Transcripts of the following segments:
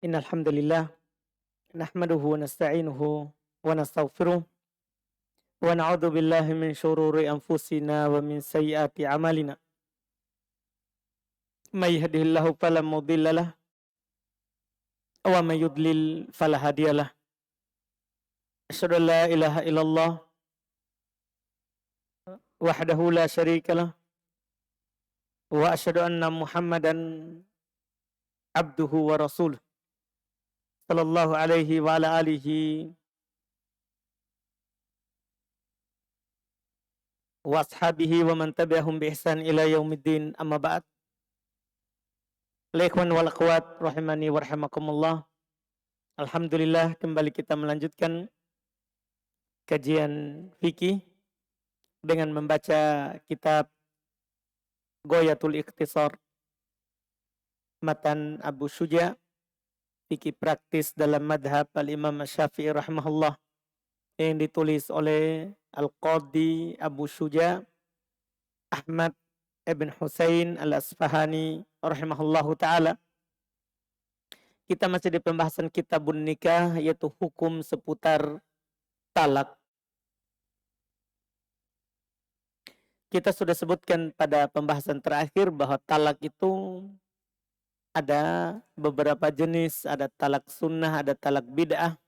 Innal hamdalillah nahmaduhu wa nasta'inuhu wa nastaghfiruh wa na'udzu billahi min syururi anfusina wa min sayyiati a'malina. May yahdihillahu fala mudhillalah wa may yudlil fala hadiyalah. Asyhadu an la ilaha illallah wahdahu la syarikalah wa asyhadu anna Muhammadan abduhu wa rasuluh sallallahu alaihi wa ala alihi wa ashabihi wa man tabi'ahum bi ihsan ila yaumiddin, amma ba'd. Ikhwan wal akhwat rahimani wa rahimakumullah. Alhamdulillah, kembali kita melanjutkan kajian fikih dengan membaca kitab Ghayatul Ikhtisar matan Abu Syuja, fikih praktis dalam madhab al-Imam Syafi'i rahimahullah, yang ditulis oleh Al-Qadhi Abu Syuja Ahmad ibn Husain al-Asfahani rahimahullahu ta'ala. Kita masih di pembahasan kitabun nikah, yaitu hukum seputar talak. Kita sudah sebutkan pada pembahasan terakhir bahwa talak itu ada beberapa jenis, ada talak sunnah, ada talak bid'ah,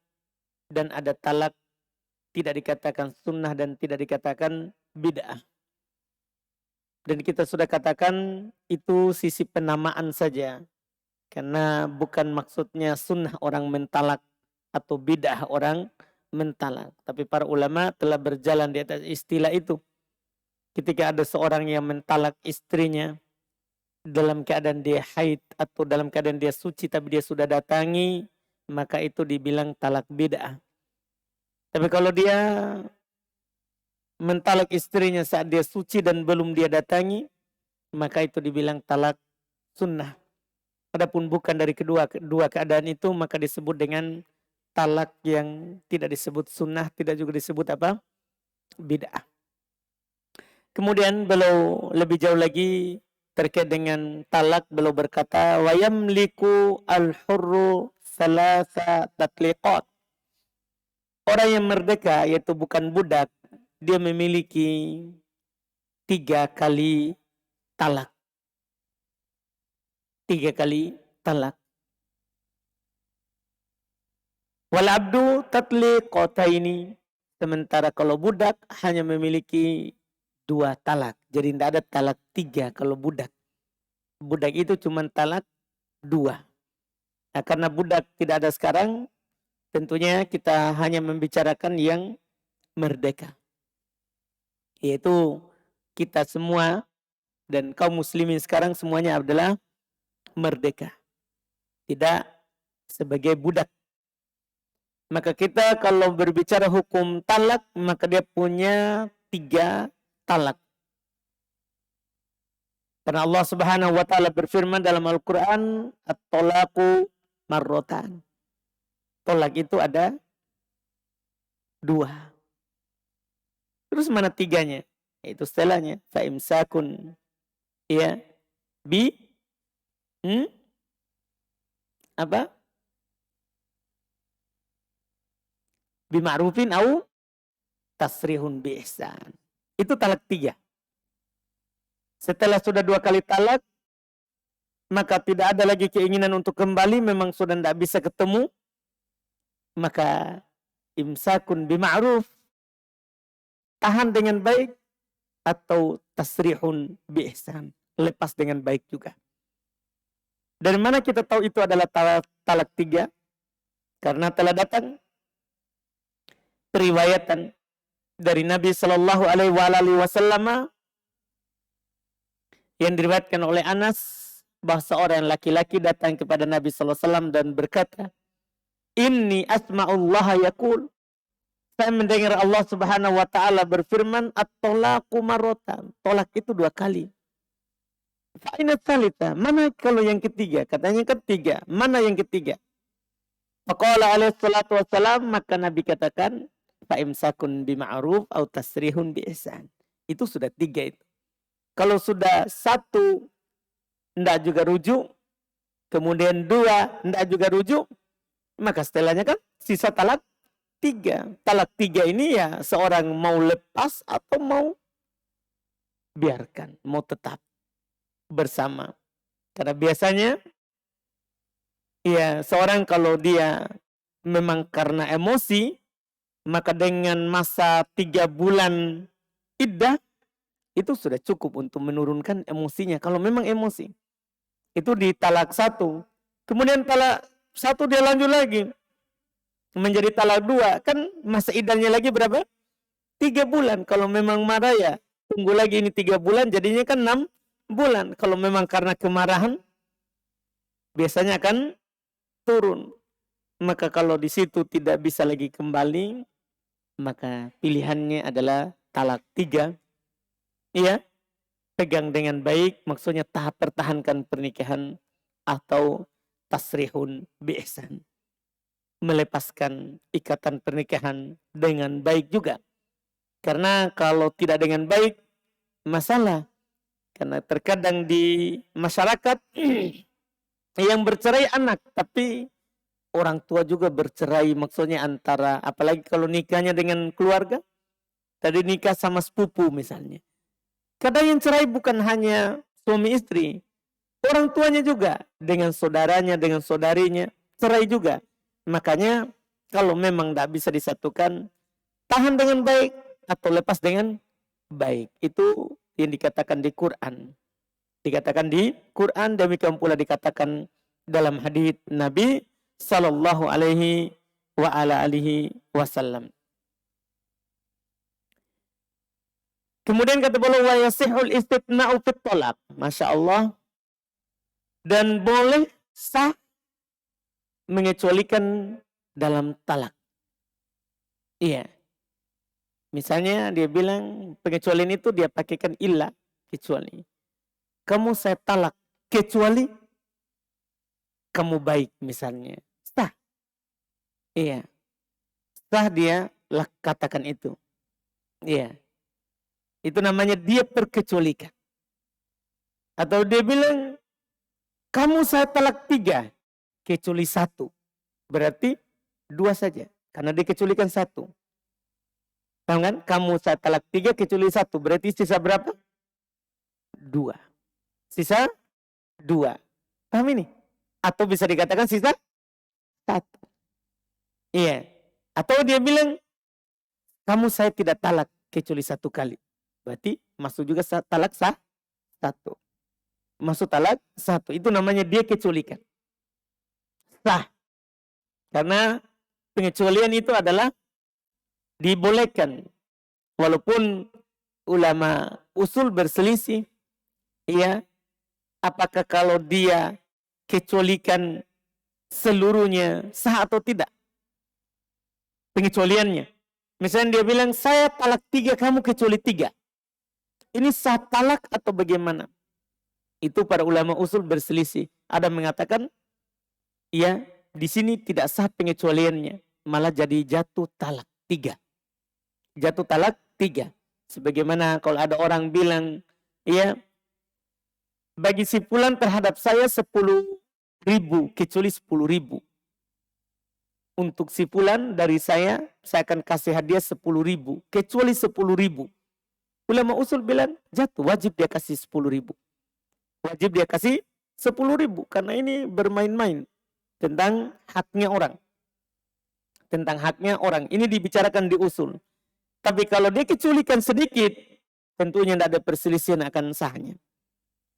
dan ada talak tidak dikatakan sunnah dan tidak dikatakan bid'ah. Dan kita sudah katakan itu sisi penamaan saja, karena bukan maksudnya sunnah orang mentalak atau bid'ah orang mentalak. Tapi para ulama telah berjalan di atas istilah itu. Ketika ada seorang yang mentalak istrinya dalam keadaan dia haid atau dalam keadaan dia suci tapi dia sudah datangi, maka itu dibilang talak bid'ah. Tapi kalau dia mentalak istrinya saat dia suci dan belum dia datangi, maka itu dibilang talak sunnah. Adapun bukan dari kedua keadaan itu, maka disebut dengan talak yang tidak disebut sunnah, tidak juga disebut apa? Bid'ah. Kemudian beliau lebih jauh lagi terkait dengan talak, beliau berkata, wa yamliku al-hurru salasa tatliqat. Orang yang merdeka, yaitu bukan budak, dia memiliki 3 kali talak. 3 kali talak. Wal abdu tatliqataini. Sementara kalau budak hanya memiliki 2 talak. Jadi tidak ada talak 3 kalau budak. Budak itu cuma talak 2. Nah, karena budak tidak ada sekarang, tentunya kita hanya membicarakan yang merdeka. Yaitu kita semua dan kaum muslimin sekarang semuanya adalah merdeka. Tidak sebagai budak. Maka kita kalau berbicara hukum talak, maka dia punya 3 talak. Karena Allah Subhanahu wa taala berfirman dalam Al-Qur'an, at-talaqu marratan. Tolak itu ada 2. Terus mana 3-nya? Itu setelahnya, fa imsakun ya bi apa? Bima'rufin au tasrihun bi ihsan. Itu talak 3. Setelah sudah 2 kali talak, maka tidak ada lagi keinginan untuk kembali, memang sudah tidak bisa ketemu, maka imsakun bima'ruf, tahan dengan baik, atau tasrihun bi ihsan, lepas dengan baik juga. Dari mana kita tahu itu adalah talak 3? Karena telah datang periwayatan dari Nabi Shallallahu Alaihi Wasallam yang diriwayatkan oleh Anas, bahwa seorang laki-laki datang kepada Nabi Sallallahu Alaihi Wasallam dan berkata, Inni asma'ullah yaqul, saya mendengar Allah Subhanahu wa taala berfirman, at-talaqu marratan. Tolak itu 2 kali. Fa aina tsalitsah? Mana kalau yang ketiga? Katanya ketiga. Mana yang ketiga? Faqala alaihi salatu wassalam, maka Nabi katakan, fa imsakun bima'ruf au tasrihun bi ihsan. Itu sudah 3 itu. Kalau sudah 1 enggak juga rujuk, kemudian 2 tidak juga rujuk, maka setelahnya kan sisa talak 3. Talak 3 ini ya seorang mau lepas atau mau biarkan, mau tetap bersama. Karena biasanya ya seorang kalau dia memang karena emosi, maka dengan masa 3 bulan iddah itu sudah cukup untuk menurunkan emosinya. Kalau memang emosi. Itu di talak 1. Kemudian talak 1 dia lanjut lagi. Menjadi talak 2. Kan masa iddahnya lagi berapa? 3 bulan. Kalau memang marah ya tunggu lagi ini 3 bulan. Jadinya kan 6 bulan. Kalau memang karena kemarahan biasanya akan turun. Maka kalau di situ tidak bisa lagi kembali, maka pilihannya adalah talak 3. Iya. Pegang dengan baik, maksudnya tahap pertahankan pernikahan atau tasrihun bi'ihsan. Melepaskan ikatan pernikahan dengan baik juga. Karena kalau tidak dengan baik, masalah. Karena terkadang di masyarakat yang bercerai anak, tapi orang tua juga bercerai, maksudnya antara, apalagi kalau nikahnya dengan keluarga, tadi nikah sama sepupu misalnya. Kadang yang cerai bukan hanya suami istri, orang tuanya juga, dengan saudaranya, dengan saudarinya, cerai juga. Makanya kalau memang tidak bisa disatukan, tahan dengan baik atau lepas dengan baik. Itu yang dikatakan di Quran. Dikatakan di Quran, demikian pula dikatakan dalam hadis Nabi Sallallahu Alaihi Wasallam. Kemudian kata beliau wa yasihul istitna'u fit talaq. Masya Allah. Dan boleh sah mengecualikan dalam talak. Iya. Misalnya dia bilang pengecualian itu dia pakaikan illa, kecuali. Kamu saya talak kecuali kamu baik misalnya. Sah. Iya. Sah dia katakan itu. Iya. Itu namanya dia perkecualikan. Atau dia bilang, kamu saya talak 3, kecuali 1. Berarti 2 saja. Karena dia kecualikan 1. Paham kan? Kamu saya talak 3, kecuali 1. Berarti sisa berapa? 2. Sisa 2. Paham ini? Atau bisa dikatakan sisa 1. Iya. Atau dia bilang, kamu saya tidak talak, kecuali 1 kali. Berarti masuk juga talak 1. Masuk talak 1. Itu namanya dia kecualikan. Sah. Karena pengecualian itu adalah dibolehkan. Walaupun ulama usul berselisih. Ya. Apakah kalau dia kecualikan seluruhnya sah atau tidak? Pengecualiannya. Misalnya dia bilang, saya talak 3, kamu kecuali 3. Ini sah talak atau bagaimana? Itu para ulama usul berselisih. Ada mengatakan, ya di sini tidak sah pengecualiannya. Malah jadi jatuh talak 3. Jatuh talak 3. Sebagaimana kalau ada orang bilang, ya bagi si fulan terhadap saya 10.000, kecuali 10.000. Untuk si fulan dari saya akan kasih hadiah 10.000, kecuali 10.000. Ulama usul bilang jatuh, wajib dia kasih 10.000. Wajib dia kasih 10.000 karena ini bermain-main tentang haknya orang. Tentang haknya orang. Ini dibicarakan di usul. Tapi kalau dia kecualikan sedikit, tentunya tidak ada perselisihan akan sahnya.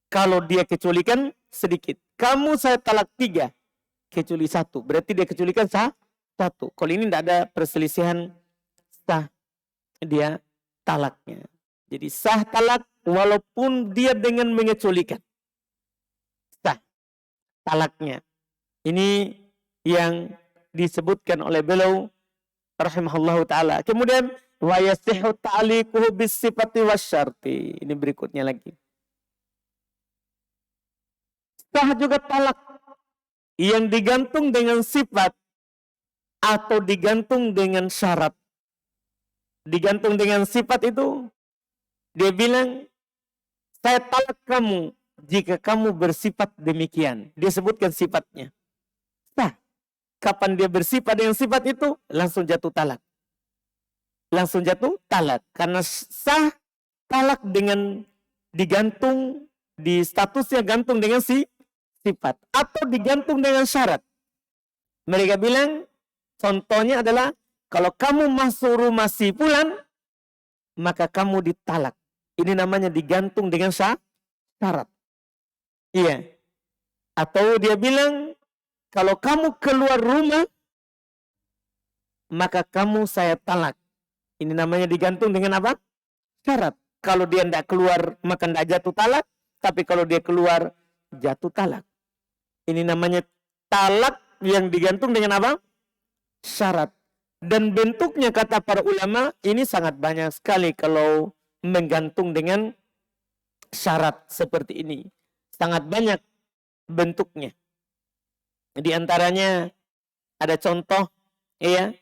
Kalau dia kecualikan sedikit, kamu saya talak 3, kecuali 1, berarti dia kecualikan 1. Kalau ini tidak ada perselisihan sah dia talaknya. Jadi sah talak walaupun dia dengan mengecualikan. Sah talaknya. Ini yang disebutkan oleh beliau rahimahullahu ta'ala. Kemudian wa yasihhu ta'liquhu bis sifati wasyarti. Ini berikutnya lagi. Sah juga talak yang digantung dengan sifat atau digantung dengan syarat. Digantung dengan sifat itu, dia bilang, saya talak kamu jika kamu bersifat demikian. Dia sebutkan sifatnya. Nah, kapan dia bersifat dengan sifat itu, langsung jatuh talak. Langsung jatuh talak. Karena sah talak dengan digantung, di statusnya gantung dengan sifat. Atau digantung dengan syarat. Mereka bilang, contohnya adalah, kalau kamu masuk rumah si fulan, maka kamu ditalak. Ini namanya digantung dengan syarat. Iya. Atau dia bilang, kalau kamu keluar rumah, maka kamu saya talak. Ini namanya digantung dengan apa? Syarat. Kalau dia tidak keluar, maka tidak jatuh talak. Tapi kalau dia keluar, jatuh talak. Ini namanya talak yang digantung dengan apa? Syarat. Dan bentuknya kata para ulama, ini sangat banyak sekali kalau menggantung dengan syarat seperti ini. Sangat banyak bentuknya. Di antaranya ada contoh ya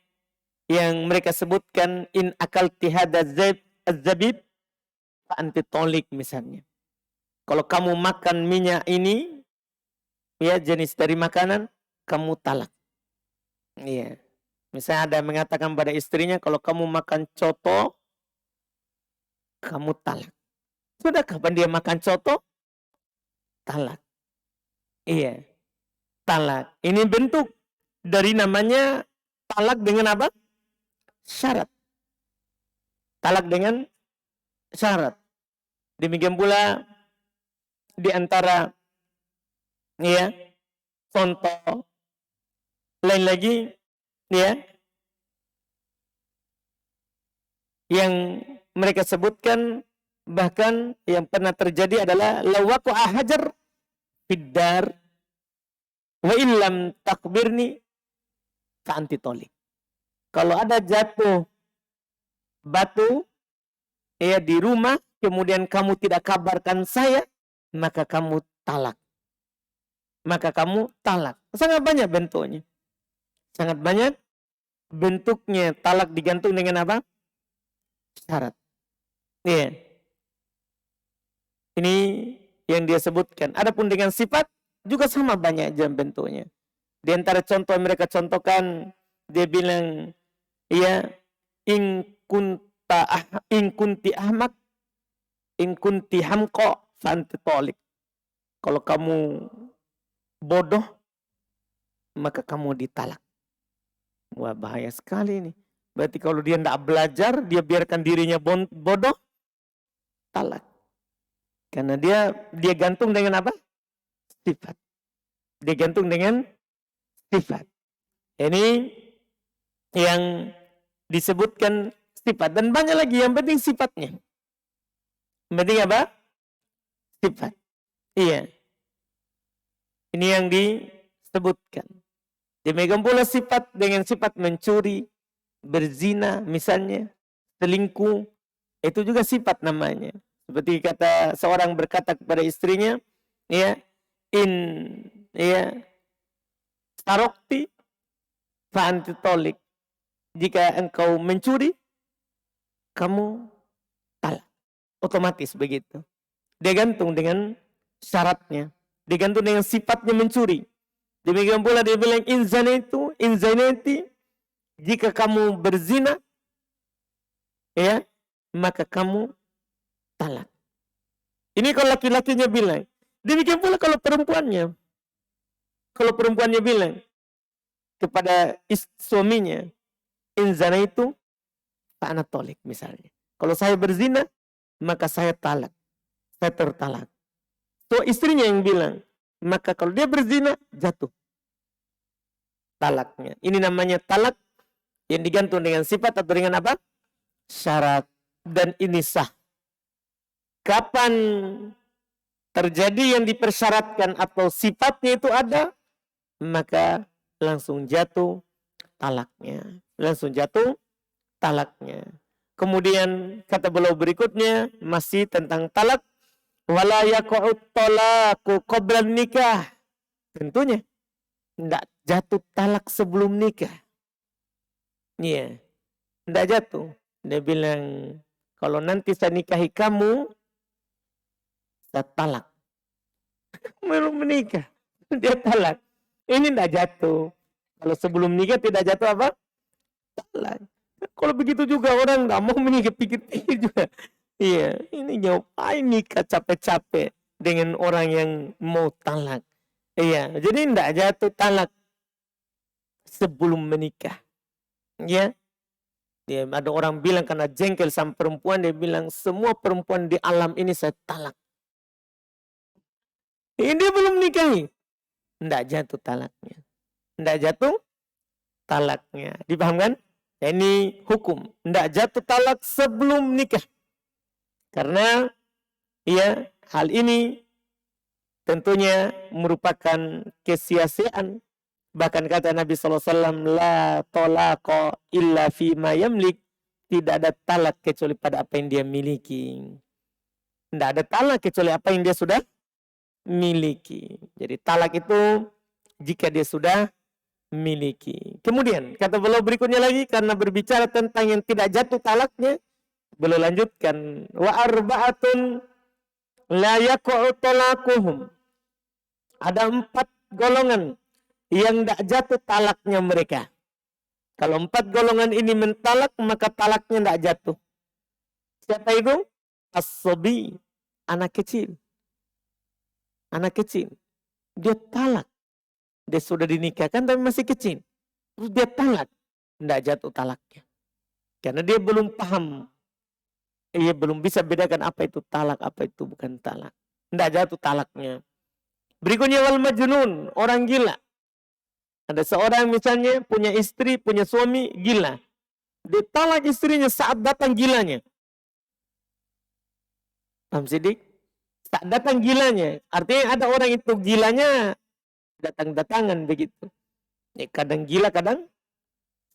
yang mereka sebutkan, in akal tihada zabib fa anti tolik misalnya. Kalau kamu makan minyak ini ya jenis dari makanan, kamu talak. Iya. Misalnya ada yang mengatakan pada istrinya, kalau kamu makan coto, kamu talak. Sudah kapan dia makan coto? Talak. Iya. Talak. Ini bentuk dari namanya talak dengan apa? Syarat. Talak dengan syarat. Demikian pula di antara ya contoh lain lagi ya yang mereka sebutkan, bahkan yang pernah terjadi adalah lawaku hajar fiddar wa illam takbirni ka anti tolik. Kalau ada jatuh batu ya di rumah, kemudian kamu tidak kabarkan saya, maka kamu talak. Maka kamu talak. Sangat banyak bentuknya. Sangat banyak bentuknya. Talak digantung dengan apa? Syarat. Iya. Ini yang dia sebutkan. Adapun dengan sifat juga sama banyak jam bentuknya. Di antara contoh yang mereka contohkan, dia bilang, ya, in kunti ahmak, in kunti hamko, fanti tolik. Kalau kamu bodoh, maka kamu ditalak. Wah, bahaya sekali ini. Berarti kalau dia tidak belajar, dia biarkan dirinya bodoh, talak. Karena dia gantung dengan apa? Sifat. Dia gantung dengan sifat. Ini yang disebutkan sifat. Dan banyak lagi, yang penting sifatnya. Yang penting apa? Sifat. Iya. Ini yang disebutkan. Demikian pula sifat dengan sifat mencuri, berzina misalnya, selingkuh, itu juga sifat namanya. Seperti kata seorang berkata kepada istrinya, ya, sarokti fa anti tolik. Jika engkau mencuri, kamu talak. Otomatis begitu. Dia gantung dengan syaratnya. Digantung dengan sifatnya mencuri. Demikian pula dia bilang inzanati, jika kamu berzina, ya, maka kamu talak. Ini kalau laki-lakinya bilang. Demikian pula kalau perempuannya. Kalau perempuannya bilang kepada suaminya, inzanaitu fa ana tolik misalnya. Kalau saya berzina, maka saya talak. Saya tertalak. So istrinya yang bilang, maka kalau dia berzina, jatuh talaknya. Ini namanya talak yang digantung dengan sifat atau dengan apa? Syarat. Dan ini sah. Kapan terjadi yang dipersyaratkan atau sifatnya itu ada, maka langsung jatuh talaknya. Langsung jatuh talaknya. Kemudian kata beliau berikutnya masih tentang talak. Wala yaqu'ut talaqu qabla nikah. Tentunya tidak jatuh talak sebelum nikah. Iya. Tidak jatuh. Dia bilang, kalau nanti saya nikahi kamu, saya talak. Belum menikah. Dia talak. Ini tidak jatuh. Kalau sebelum nikah tidak jatuh apa? Talak. Kalau begitu juga orang nggak mau menikah, pikir-pikir juga. Iya, ini ngapain nikah capek-capek dengan orang yang mau talak. Iya, jadi tidak jatuh talak sebelum menikah. Ya, dia ada orang bilang karena jengkel sama perempuan, dia bilang semua perempuan di alam ini saya talak. Ini dia belum nikahi, tidak jatuh talaknya. Tidak jatuh talaknya. Dipahamkan? Ini hukum. Tidak jatuh talak sebelum nikah. Karena ya hal ini tentunya merupakan kesia-siaan. Bahkan kata Nabi SAW, la tolaqa illa fima yamlik. Tidak ada talak kecuali pada apa yang dia miliki. Tidak ada talak kecuali apa yang dia sudah miliki. Jadi talak itu jika dia sudah miliki. Kemudian kata beliau berikutnya lagi karena berbicara tentang yang tidak jatuh talaknya, beliau lanjutkan wa arba'atun la yaqa'u talaquhum. Ada 4 golongan yang tidak jatuh talaknya mereka. Kalau 4 golongan ini mentalak maka talaknya tidak jatuh. Siapa itu? As-sobi, anak kecil. Anak kecil. Dia talak. Dia sudah dinikahkan tapi masih kecil. Terus dia talak. Tidak jatuh talaknya. Karena dia belum paham. Ia belum bisa bedakan apa itu talak, apa itu bukan talak. Tidak jatuh talaknya. Berikutnya wal majnun, orang gila. Ada seorang misalnya punya istri, punya suami, gila. Dia talak istrinya saat datang gilanya. Paham Sidik? Saat datang gilanya. Artinya ada orang itu gilanya datang-datangan begitu. Ya, kadang gila, kadang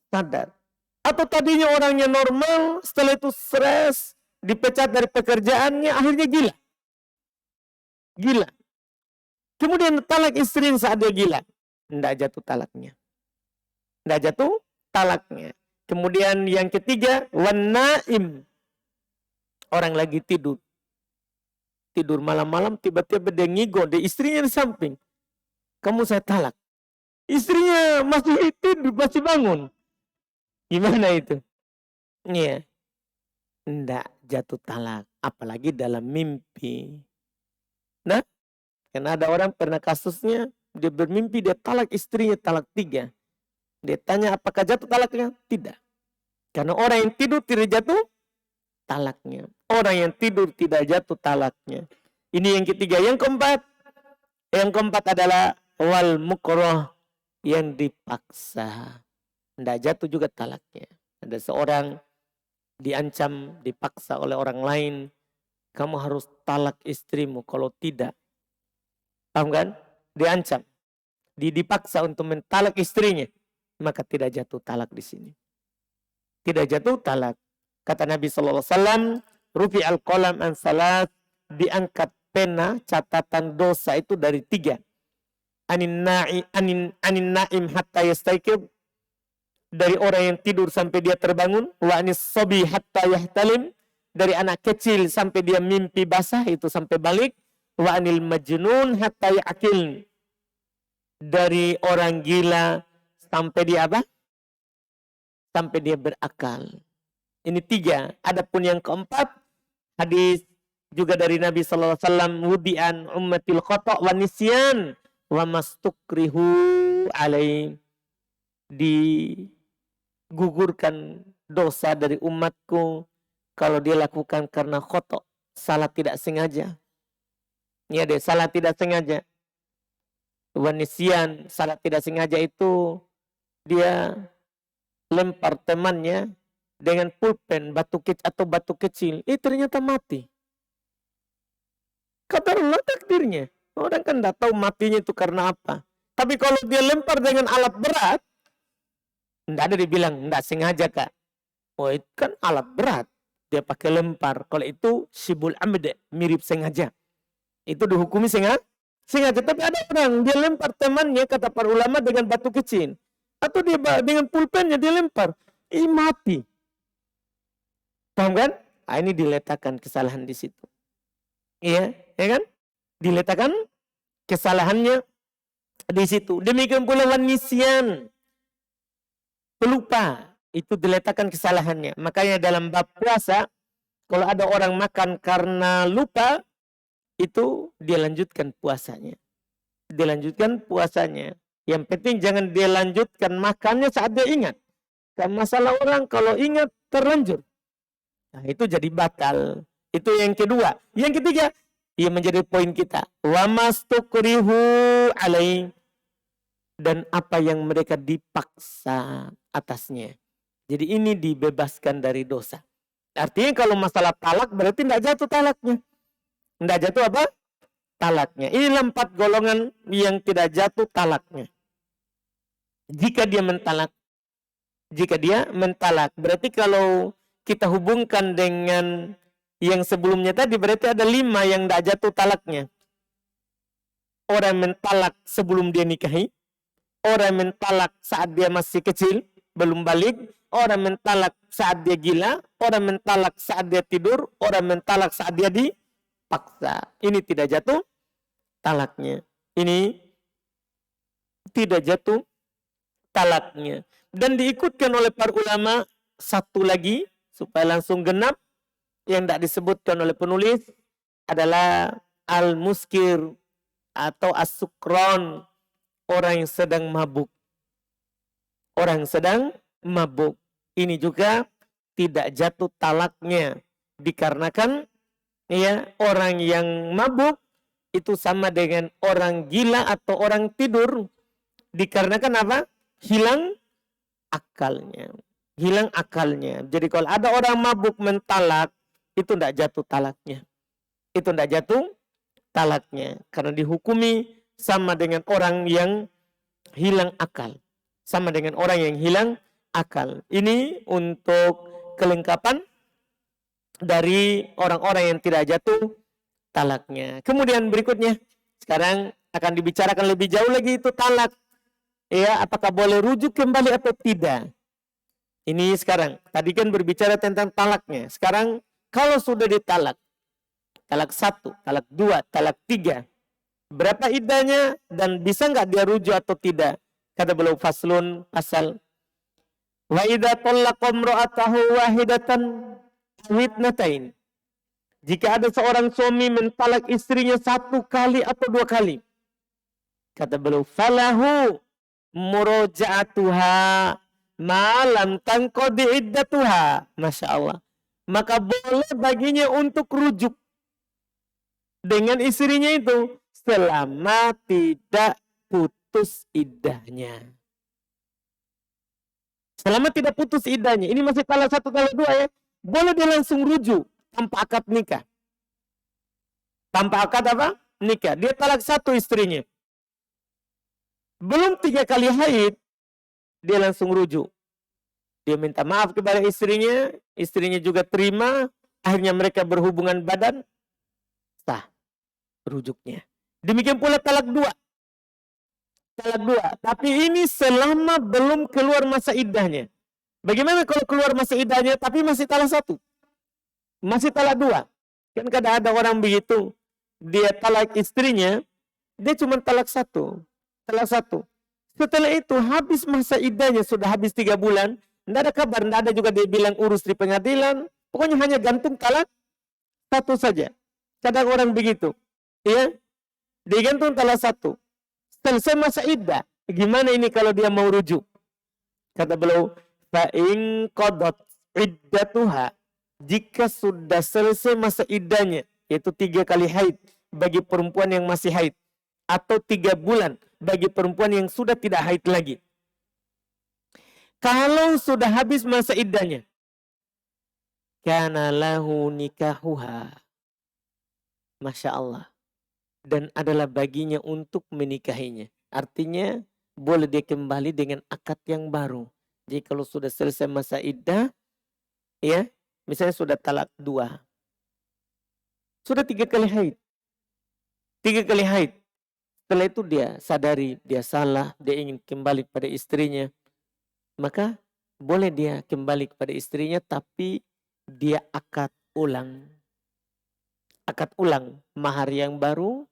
sadar. Atau tadinya orangnya normal, setelah itu stres, dipecat dari pekerjaannya, akhirnya gila. Gila. Kemudian talak istri saat dia gila. Tidak jatuh talaknya. Tidak jatuh talaknya. Kemudian yang ketiga, wan naim. Orang lagi tidur. Tidur malam-malam, tiba-tiba dia ngigo, dia istrinya di samping. Kamu saya talak. Istrinya masih tidur, masih bangun. Gimana itu? Iya. Tidak jatuh talak. Apalagi dalam mimpi. Nah, karena ada orang pernah kasusnya, dia bermimpi, dia talak istrinya, talak 3. Dia tanya apakah jatuh talaknya? Tidak. Karena orang yang tidur tidak jatuh talaknya. Orang yang tidur tidak jatuh talaknya. Ini yang ketiga. Yang keempat adalah wal mukrah, yang dipaksa. Tidak jatuh juga talaknya. Ada seorang diancam, dipaksa oleh orang lain. Kamu harus talak istrimu, kalau tidak. Paham kan? Diancam. Dipaksa untuk mentalak istrinya. Maka tidak jatuh talak di sini. Tidak jatuh talak. Kata Nabi SAW, rufi al-qalam an salat, diangkat pena catatan dosa itu dari 3. Anin na'im hatta yastaikib, dari orang yang tidur sampai dia terbangun. Wa anis sobi hatta yahtalim, dari anak kecil sampai dia mimpi basah, itu sampai balik. Wa anil majnun hatta ya'akil, dari orang gila sampai dia apa? Sampai dia berakal. Ini 3. Adapun yang keempat, hadis juga dari Nabi SAW, wudi'an ummatil khata' wa nisyan wa mastukrihu alaih, digugurkan dosa dari umatku kalau dia lakukan karena khata', salah tidak sengaja. Ya deh, salah tidak sengaja. Wa nisyan, salah tidak sengaja itu dia lempar temannya dengan pulpen, batu kecil, ternyata mati. Kata Allah takdirnya. Orang kan tidak tahu matinya itu karena apa. Tapi kalau dia lempar dengan alat berat, tidak ada dibilang, tidak sengaja kak. Oh itu kan alat berat. Dia pakai lempar. Kalau itu sibul amd, mirip sengaja. Itu dihukumi sengaja. Tapi ada orang, dia lempar temannya, kata para ulama, dengan batu kecil. Atau dia dengan pulpennya dia lempar. Mati. Paham kan? Nah, ini diletakkan kesalahan di situ. Iya, ya kan? Diletakkan Kesalahannya di situ. Demikian pula nisyan, pelupa, itu diletakkan kesalahannya. Makanya dalam bab puasa, kalau ada orang makan karena lupa, itu dia lanjutkan puasanya. Dilanjutkan puasanya. Yang penting jangan dia lanjutkan makannya saat dia ingat. Karena masalah orang kalau ingat terlanjur. Nah, itu jadi batal. Itu yang kedua. Yang ketiga, yang menjadi poin kita. Wa mastukrihu alaih. Dan apa yang mereka dipaksa atasnya. Jadi ini dibebaskan dari dosa. Artinya kalau masalah talak berarti tidak jatuh talaknya. Tidak jatuh apa? Talaknya. Inilah 4 golongan yang tidak jatuh talaknya. Jika dia mentalak. Jika dia mentalak. Berarti kalau kita hubungkan dengan yang sebelumnya tadi berarti ada 5 yang tidak jatuh talaknya. Orang mentalak sebelum dia nikahi. Orang mentalak saat dia masih kecil, belum balik. Orang mentalak saat dia gila. Orang mentalak saat dia tidur. Orang mentalak saat dia dipaksa. Ini tidak jatuh talaknya. Ini tidak jatuh talaknya. Dan diikutkan oleh para ulama satu lagi supaya langsung genap yang tidak disebutkan oleh penulis adalah al-muskir atau as-sukron, orang yang sedang mabuk. Orang yang sedang mabuk. Ini juga tidak jatuh talaknya dikarenakan ya orang yang mabuk itu sama dengan orang gila atau orang tidur. Dikarenakan apa? Hilang akalnya. Hilang akalnya. Jadi kalau ada orang mabuk mentalak, itu tidak jatuh talaknya. Itu tidak jatuh talaknya. Karena dihukumi sama dengan orang yang hilang akal. Sama dengan orang yang hilang akal. Ini untuk kelengkapan dari orang-orang yang tidak jatuh talaknya. Kemudian berikutnya, sekarang akan dibicarakan lebih jauh lagi itu talak. Ya, apakah boleh rujuk kembali atau tidak? Ini sekarang. Tadi kan berbicara tentang talaknya. Sekarang kalau sudah ditalak, talak 1, talak 2, talak 3, berapa iddahnya dan bisa nggak dia rujuk atau tidak? Kata beliau faslun pasal. Wa idza talaqa imra'atahu wahidatan witnatain. Jika ada seorang suami mentalak istrinya 1 kali atau 2 kali. Kata beliau falahu muraja'atuha malam tanqadi iddatuha. Masya Allah. Maka boleh baginya untuk rujuk dengan istrinya itu selama tidak putus iddahnya. Selama tidak putus iddahnya. Ini masih talak 1, talak 2 ya. Boleh dia langsung rujuk tanpa akad nikah. Tanpa akad apa? Nikah. Dia talak 1 istrinya. Belum 3 kali haid, dia langsung rujuk. Dia minta maaf kepada istrinya juga terima, akhirnya mereka berhubungan badan, sah rujuknya. Demikian pula talak 2. Talak 2, tapi ini selama belum keluar masa iddahnya. Bagaimana kalau keluar masa iddahnya tapi masih talak 1? Masih talak 2? Kan kadang ada orang begitu, dia talak istrinya, dia cuma talak 1. Talak 1. Setelah itu habis masa iddahnya, sudah habis 3 bulan, tidak ada kabar, tidak ada juga dia bilang urus di pengadilan, pokoknya hanya gantung talak 1 saja. Kadang orang begitu, ya, digantung talak 1. Selesai masa iddah, gimana ini kalau dia mau rujuk? Kata beliau, fa in qadat iddatuha, jika sudah selesai masa iddahnya, yaitu 3 kali haid bagi perempuan yang masih haid, atau 3 bulan bagi perempuan yang sudah tidak haid lagi. Kalau sudah habis masa iddahnya, kana lahu nikahuha. Masya Allah. Dan adalah baginya untuk menikahinya. Artinya boleh dia kembali dengan akad yang baru. Jadi kalau sudah selesai masa iddah, ya, misalnya sudah talak 2, sudah 3 kali haid. 3 kali haid. Setelah itu dia sadari, dia salah, dia ingin kembali pada istrinya. Maka boleh dia kembali kepada istrinya, tapi dia akad ulang. Akad ulang, mahar yang baru,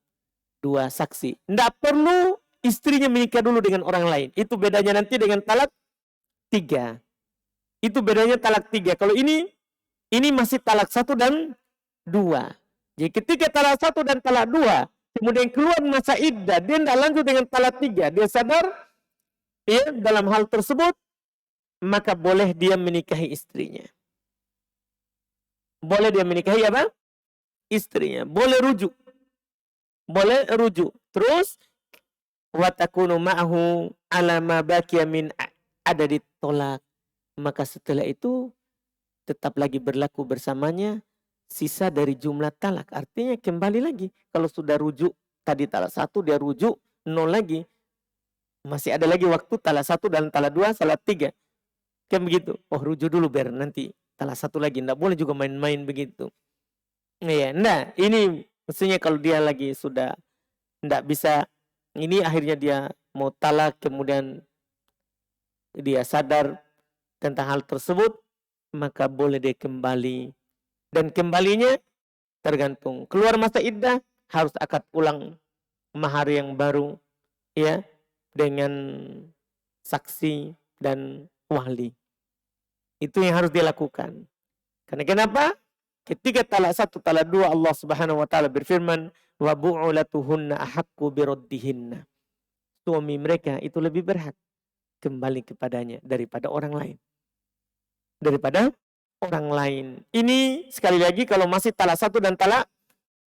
2 saksi. Tidak perlu istrinya menikah dulu dengan orang lain. Itu bedanya nanti dengan talak 3. Itu bedanya talak 3. Kalau ini masih talak 1 dan 2. Jadi ketika talak 1 dan talak 2, kemudian keluar masa iddah, dia tidak lanjut dengan talak 3. Dia sadar ya dalam hal tersebut, maka boleh dia menikahi istrinya. Boleh dia menikahi apa? Istrinya. Boleh rujuk. Boleh rujuk. Terus wa takunu ma'ahu ala ma baqiya min adadit tolak. Maka setelah itu tetap lagi berlaku bersamanya sisa dari jumlah talak. Artinya kembali lagi. Kalau sudah rujuk tadi talak 1, dia rujuk 0 lagi. Masih ada lagi waktu talak 1 dan talak 2, talak 3. Kan begitu. Oh, rujuk dulu biar nanti talak 1 lagi. Nggak boleh juga main-main begitu. Iya, nah ini maksudnya kalau dia lagi sudah nggak bisa, ini akhirnya dia mau talak, kemudian dia sadar tentang hal tersebut, maka boleh dia kembali. Dan kembalinya tergantung. Keluar masa iddah, harus akad ulang mahar yang baru, ya, dengan saksi dan wali. Itu yang harus dilakukan. Karena kenapa? Ketika talak 1, talak 2, Allah Subhanahu wa taala berfirman, wa bu'ulatuhunna ahaqqu biraddihinna. Suami mereka itu lebih berhak kembali kepadanya daripada orang lain. Daripada orang lain. Ini sekali lagi kalau masih talak 1 dan talak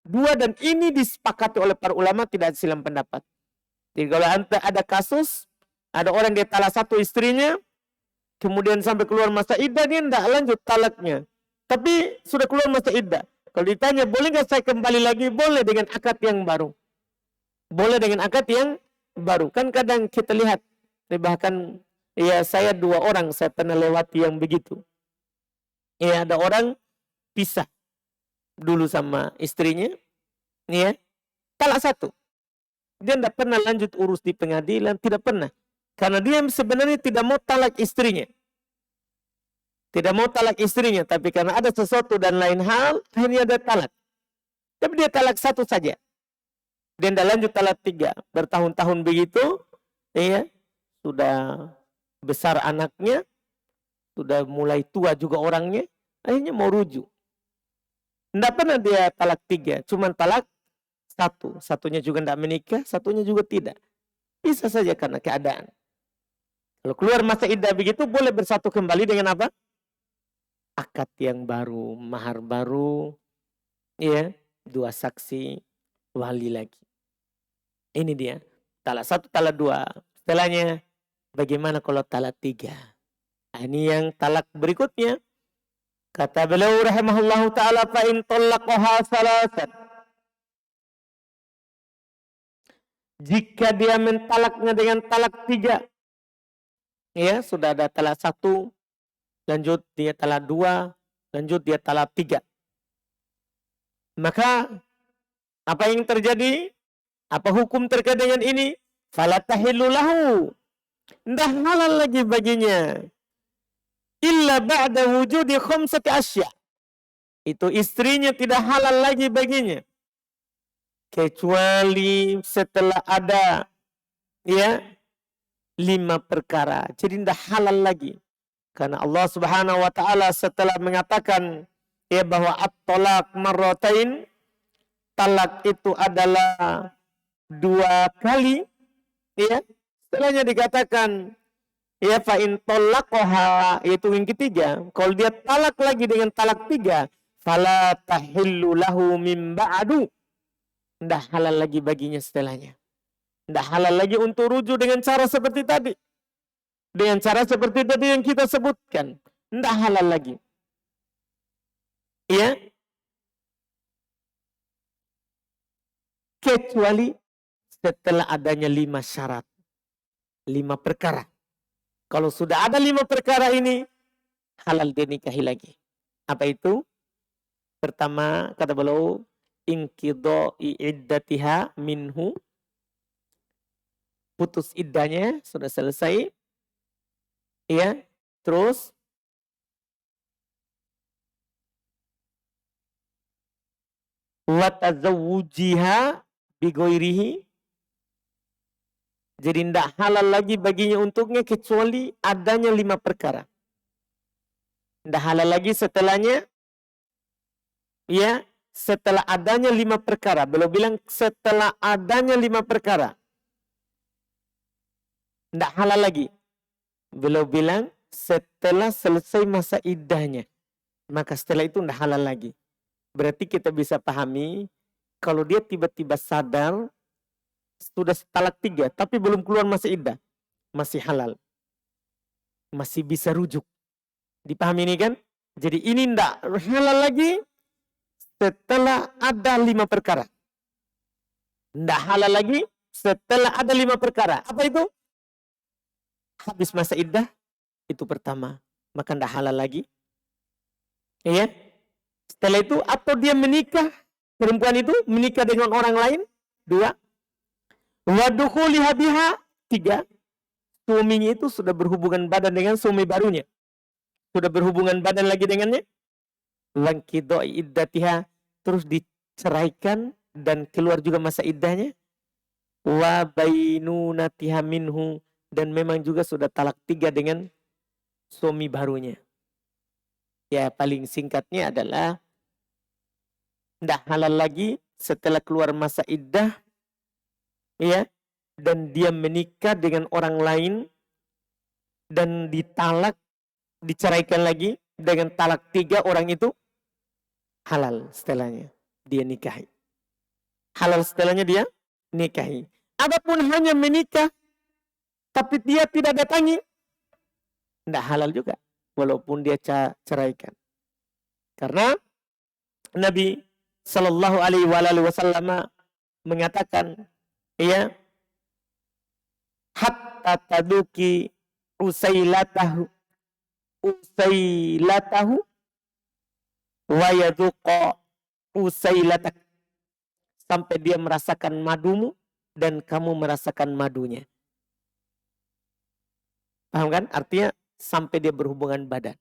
2, dan ini disepakati oleh para ulama, tidak silang pendapat. Jadi kalau ada kasus, ada orang dia talak 1 istrinya, kemudian sampai keluar masa iddah, dia tidak lanjut talaknya. Tapi sudah keluar masa iddah. Kalau ditanya, boleh nggak saya kembali lagi? Boleh dengan akad yang baru. Boleh dengan akad yang baru. Kan kadang kita lihat, bahkan ya saya 2 orang saya pernah lewati yang begitu. Ya ada orang pisah dulu sama istrinya, ya talak 1. Dia tidak pernah lanjut urus di pengadilan, tidak pernah. Karena dia sebenarnya tidak mau talak istrinya. Tidak mau talak istrinya, tapi karena ada sesuatu dan lain hal, akhirnya dia talak. Tapi dia talak 1 saja. Dia tidak lanjut talak 3. Bertahun-tahun begitu, ya, sudah besar anaknya, sudah mulai tua juga orangnya, akhirnya mau rujuk. Tidak pernah dia talak 3, cuma talak 1. Satunya juga tidak menikah, satunya juga tidak. Bisa saja karena keadaan. Kalau keluar masa iddah begitu, boleh bersatu kembali dengan apa? Akad yang baru, mahar baru, ya, 2 saksi, wali lagi. Ini dia, talak 1, talak 2. Setelahnya, bagaimana kalau talak 3? Nah, ini yang talak berikutnya. Kata beliau rahimahullahu ta'ala, fa in talaqaha salasan. Jika dia mentalaknya dengan talak 3, ya, sudah ada talak 1, lanjut dia talak 2, lanjut dia talak 3. Maka apa yang terjadi? Apa hukum terkait dengan ini? Fala tahillu lahu. Ndah halal lagi baginya. Illa ba'da wujudi khamsati asya. Itu istrinya tidak halal lagi baginya. Kecuali setelah ada, ya, 5 perkara. Jadi tidak halal lagi. Karena Allah Subhanahu wa taala setelah mengatakan, ya, bahwa at-talaq marratain, talak itu adalah 2 kali, ya. Setelahnya dikatakan, ya, fa in talaqaha, yaitu yang ketiga. Kalau dia talak lagi dengan talak 3, fala tahillu lahu min ba'du. Tidak halal lagi baginya setelahnya. Tidak halal lagi untuk rujuk dengan cara seperti tadi. Dengan cara seperti tadi yang kita sebutkan. Tidak halal lagi. Ya. Kecuali setelah adanya 5 syarat. 5 perkara. Kalau sudah ada 5 perkara ini, halal dinikahi lagi. Apa itu? Pertama, kata beliau, inqidha'i iddatiha minhu. Putus iddahnya, sudah selesai. Ya, terus wa tazawwujiha bigoirihi. Jadi tidak halal lagi baginya untuknya kecuali adanya 5 perkara. Tidak halal lagi setelahnya, ya, setelah adanya 5 perkara. Beliau bilang setelah adanya 5 perkara. Tidak halal lagi. Beliau bilang setelah selesai masa iddahnya. Maka setelah itu tidak halal lagi. Berarti kita bisa pahami, kalau dia tiba-tiba sadar, sudah talak 3, tapi belum keluar masa iddah, masih halal. Masih bisa rujuk. Dipahami ini kan? Jadi ini tidak halal lagi setelah ada 5 perkara. Tidak halal lagi setelah ada 5 perkara. Apa itu? Habis masa iddah, itu pertama. Maka tidak halal lagi. Iya. Setelah itu, atau dia menikah, perempuan itu menikah dengan orang lain. 2. Wadukhuliha biha. 3. Suaminya itu sudah berhubungan badan dengan suami barunya. Sudah berhubungan badan lagi dengannya. Langkidoi iddatiha. Terus diceraikan dan keluar juga masa iddahnya. Wa bainunatiha minhu. Dan memang juga sudah talak 3 dengan suami barunya. Ya paling singkatnya adalah tidak halal lagi setelah keluar masa iddah, ya, dan dia menikah dengan orang lain dan ditalak, diceraikan lagi dengan talak 3 orang itu halal setelahnya dia nikahi. Halal setelahnya dia nikahi. Adapun hanya menikah tapi dia tidak datangi, tidak halal juga walaupun dia ceraikan. Karena Nabi Sallallahu Alaihi Wasallam mengatakan, ya, hatta taduki usailatahu wa yaduqa usailatak, sampai dia merasakan madumu dan kamu merasakan madunya. Paham kan? Artinya sampai dia berhubungan badan.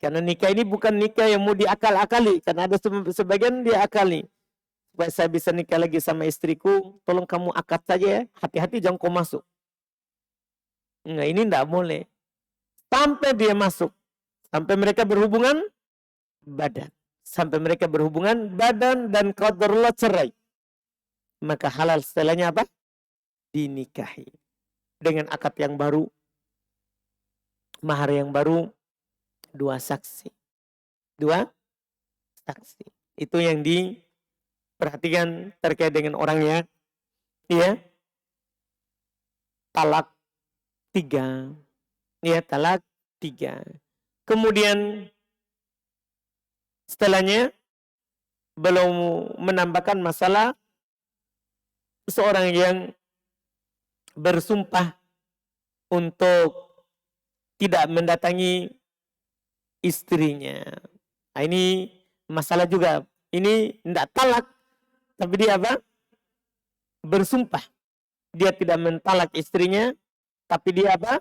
Karena nikah ini bukan nikah yang mau diakal-akali. Karena ada sebagian dia akali. Supaya saya bisa nikah lagi sama istriku, tolong kamu akad saja ya. Hati-hati jangan kau masuk. Nah ini tidak boleh. Sampai dia masuk. Sampai mereka berhubungan badan. Sampai mereka berhubungan badan dan qadarullah cerai. Maka halal setelahnya apa? Dinikahi. Dengan akad yang baru, mahar yang baru, 2 saksi. 2 saksi. Itu yang diperhatikan terkait dengan orangnya. Ya. Talak 3. Ya, talak 3. Kemudian setelahnya belum menambahkan masalah seorang yang bersumpah untuk tidak mendatangi istrinya. Nah, ini masalah juga. Ini tidak talak, tapi dia apa? Bersumpah. Dia tidak mentalak istrinya, tapi dia apa?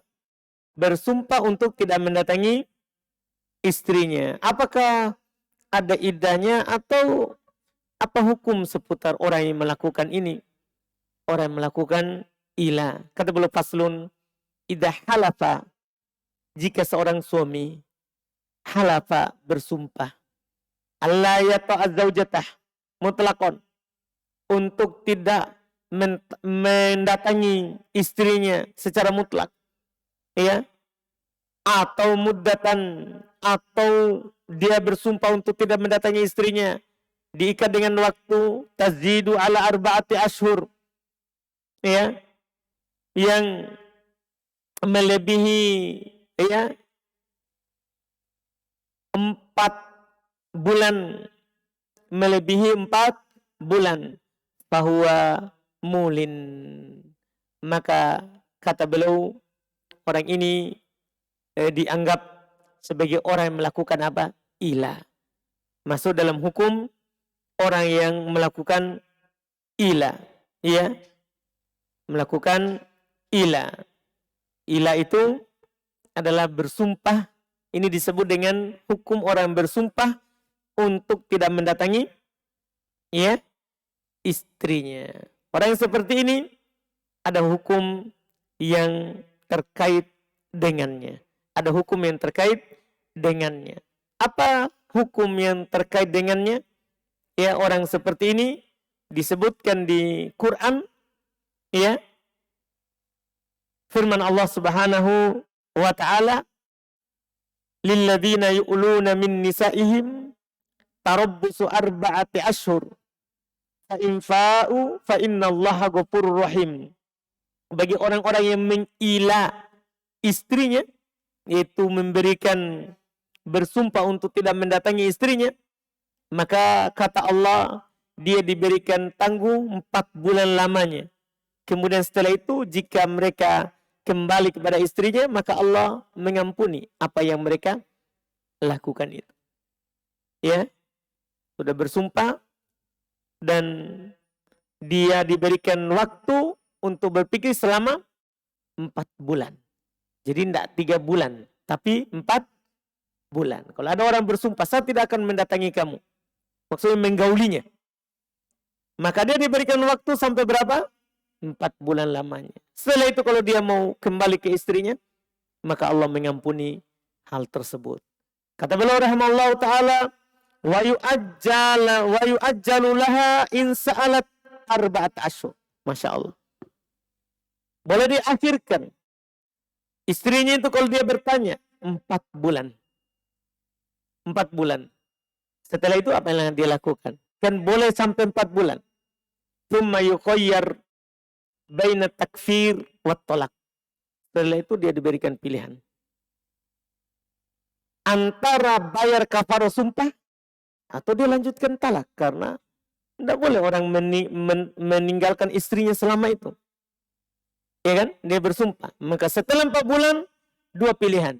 Bersumpah untuk tidak mendatangi istrinya. Apakah ada iddahnya atau apa hukum seputar orang yang melakukan ini? Orang yang melakukan ila. Kata beliau faslun, idza halafa, jika seorang suami halafa bersumpah alla yata'a zaujatah mutlaqan, untuk tidak mendatangi istrinya secara mutlak, ya, atau muddatan, atau dia bersumpah untuk tidak mendatangi istrinya diikat dengan waktu tazidu ala arba'ati ashur, ya, yang melebihi, ya, 4 bulan, melebihi 4 bulan, bahwa mulin, maka kata beliau orang ini dianggap sebagai orang yang melakukan apa? Ila. Masuk dalam hukum orang yang melakukan ila, ya, melakukan ila. Ila itu adalah bersumpah. Ini disebut dengan hukum orang bersumpah untuk tidak mendatangi, ya, istrinya. Orang yang seperti ini ada hukum yang terkait dengannya. Ada hukum yang terkait dengannya. Apa hukum yang terkait dengannya? Ya, orang seperti ini disebutkan di Quran, ya, firman Allah Subhanahu wa taala, lilladzina yu'luna min nisaihim tarabbusu arba'ati ashhur fa in fa'u fa innallaha ghafurur rahim. Bagi orang-orang yang mengila istrinya, yaitu memberikan bersumpah untuk tidak mendatangi istrinya, maka kata Allah, dia diberikan tangguh 4 bulan lamanya. Kemudian setelah itu jika mereka kembali kepada istrinya, maka Allah mengampuni apa yang mereka lakukan itu. Ya, sudah bersumpah dan dia diberikan waktu untuk berpikir selama 4 bulan. Jadi tidak 3 bulan, tapi 4 bulan. Kalau ada orang bersumpah, saya tidak akan mendatangi kamu, maksudnya menggaulinya, maka dia diberikan waktu sampai berapa? 4 bulan lamanya. Setelah itu kalau dia mau kembali ke istrinya, maka Allah mengampuni hal tersebut. Kata beliau rahimahullah ta'ala, wa yu'ajjalu laha in sa'alat arba'at ashur. Masya Allah. Boleh diakhirkan istrinya itu kalau dia bertanya 4 bulan. 4 bulan. Setelah itu apa yang dia lakukan? Kan boleh sampai 4 bulan. Tsumma yukhayyar baina takfir wa tolak. Setelah itu dia diberikan pilihan. Antara bayar kafarah sumpah atau dia lanjutkan talak. Karena tidak boleh orang meninggalkan istrinya selama itu. Ya kan? Dia bersumpah. Maka setelah 4 bulan, 2 pilihan.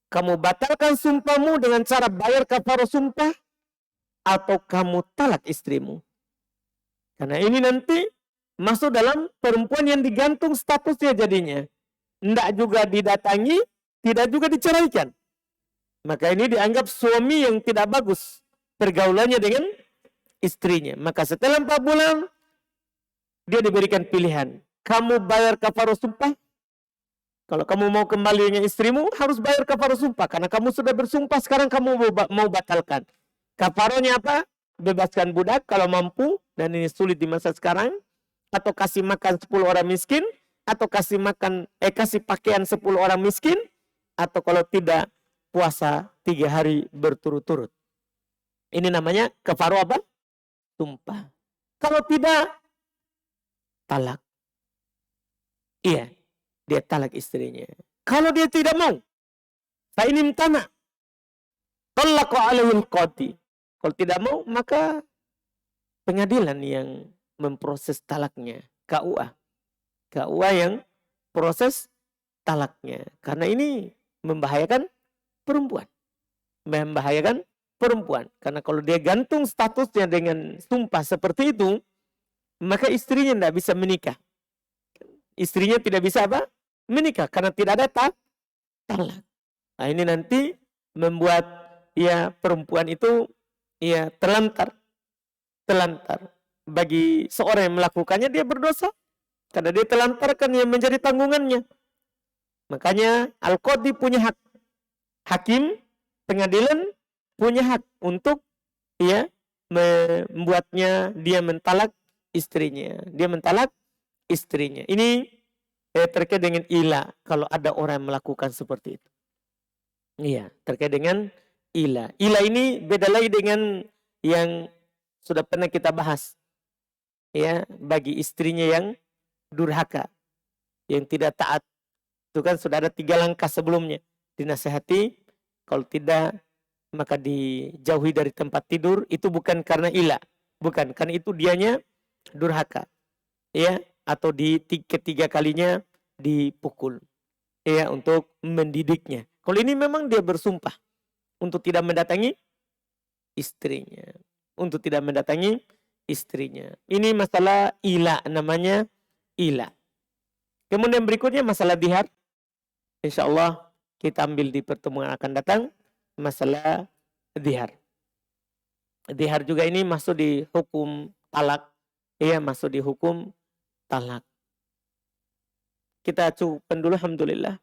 Kamu batalkan sumpahmu dengan cara bayar kafarah sumpah, atau kamu talak istrimu. Karena ini nanti masuk dalam perempuan yang digantung statusnya jadinya. Tidak juga didatangi, tidak juga diceraikan. Maka ini dianggap suami yang tidak bagus pergaulannya dengan istrinya. Maka setelah 4 bulan, dia diberikan pilihan. Kamu bayar kafarah sumpah. Kalau kamu mau kembali dengan istrimu, harus bayar kafarah sumpah. Karena kamu sudah bersumpah, sekarang kamu mau batalkan. Kafarahnya apa? Bebaskan budak kalau mampu, dan ini sulit di masa sekarang. Atau kasih makan 10 orang miskin. Atau kasih pakaian 10 orang miskin. Atau kalau tidak, puasa 3 hari berturut-turut. Ini namanya kafarah apa? Sumpah. Kalau tidak, talak. Iya, dia talak istrinya. Kalau dia tidak mau, fa in imtana, talaqa alaihil qadi. Kalau tidak mau, maka pengadilan yang memproses talaknya, KUA. KUA yang proses talaknya. Karena ini membahayakan perempuan. Membahayakan perempuan. Karena kalau dia gantung statusnya dengan sumpah seperti itu, maka istrinya tidak bisa menikah. Istrinya tidak bisa apa? Menikah. Karena tidak ada talak. Nah, ini nanti membuat ya perempuan itu ya terlantar. Bagi seorang yang melakukannya, dia berdosa. Karena dia telantarkan yang menjadi tanggungannya. Makanya Al-Qadhi punya hak. Hakim, pengadilan punya hak untuk ya membuatnya dia mentalak istrinya. Dia mentalak istrinya. Ini terkait dengan ila. Kalau ada orang yang melakukan seperti itu. Iya, terkait dengan ila. Ila ini beda lagi dengan yang sudah pernah kita bahas. Ya, bagi istrinya yang durhaka, yang tidak taat. Itu kan sudah ada 3 langkah sebelumnya. Dinasihati, kalau tidak maka dijauhi dari tempat tidur. Itu bukan karena ila. Bukan, karena itu dianya durhaka. Ya, atau ketiga kalinya dipukul. Ya, untuk mendidiknya. Kalau ini memang dia bersumpah untuk tidak mendatangi istrinya. Untuk tidak mendatangi istrinya. Ini masalah ila, namanya ila. Kemudian berikutnya masalah dihar. Insya Allah kita ambil di pertemuan akan datang. Masalah dihar. Dihar juga ini masuk di hukum talak. masuk di hukum talak. Kita cukupkan dulu, alhamdulillah.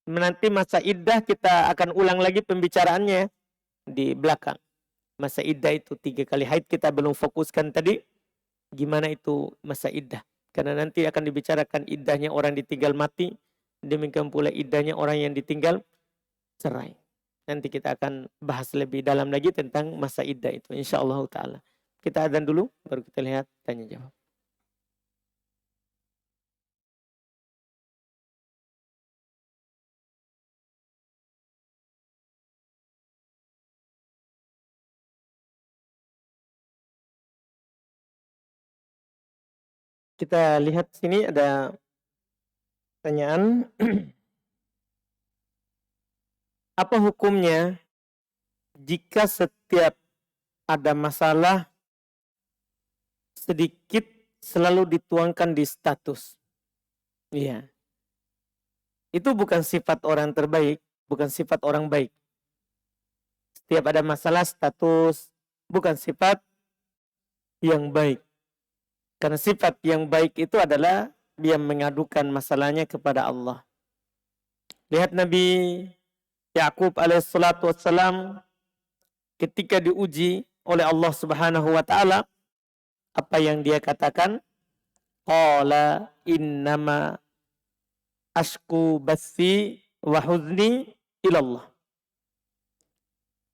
Nanti masa iddah kita akan ulang lagi pembicaraannya di belakang. Masa iddah itu 3 kali haid kita belum fokuskan tadi. Gimana itu masa iddah. Karena nanti akan dibicarakan iddahnya orang ditinggal mati. Demikian pula iddahnya orang yang ditinggal cerai. Nanti kita akan bahas lebih dalam lagi tentang masa iddah itu. InsyaAllah ta'ala. Kita adzan dulu, baru kita lihat tanya jawab. Kita lihat sini ada pertanyaan. Apa hukumnya jika setiap ada masalah sedikit selalu dituangkan di status? Iya. Itu bukan sifat orang terbaik, bukan sifat orang baik. Setiap ada masalah status, bukan sifat yang baik. Karena sifat yang baik itu adalah dia mengadukan masalahnya kepada Allah. Lihat Nabi Yakub alaihissalatu wassalam ketika diuji oleh Allah Subhanahu wa taala, apa yang dia katakan? Qala innama ashku bathi wa huzni ilallah.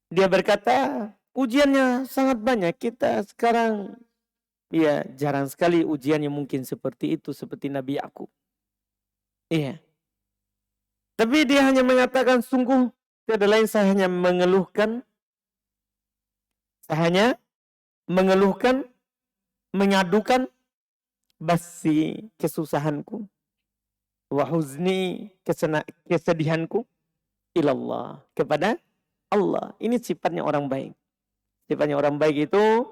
Dia berkata, ujiannya sangat banyak. Kita sekarang jarang sekali ujian yang mungkin seperti itu, seperti Nabi Yakub. Iya. Tapi dia hanya mengatakan, sungguh tiada lain, saya hanya mengeluhkan. Saya hanya mengeluhkan, mengadukan basi kesusahanku. Wahuzni kesedihanku ilallah, kepada Allah. Ini sifatnya orang baik. Sifatnya orang baik itu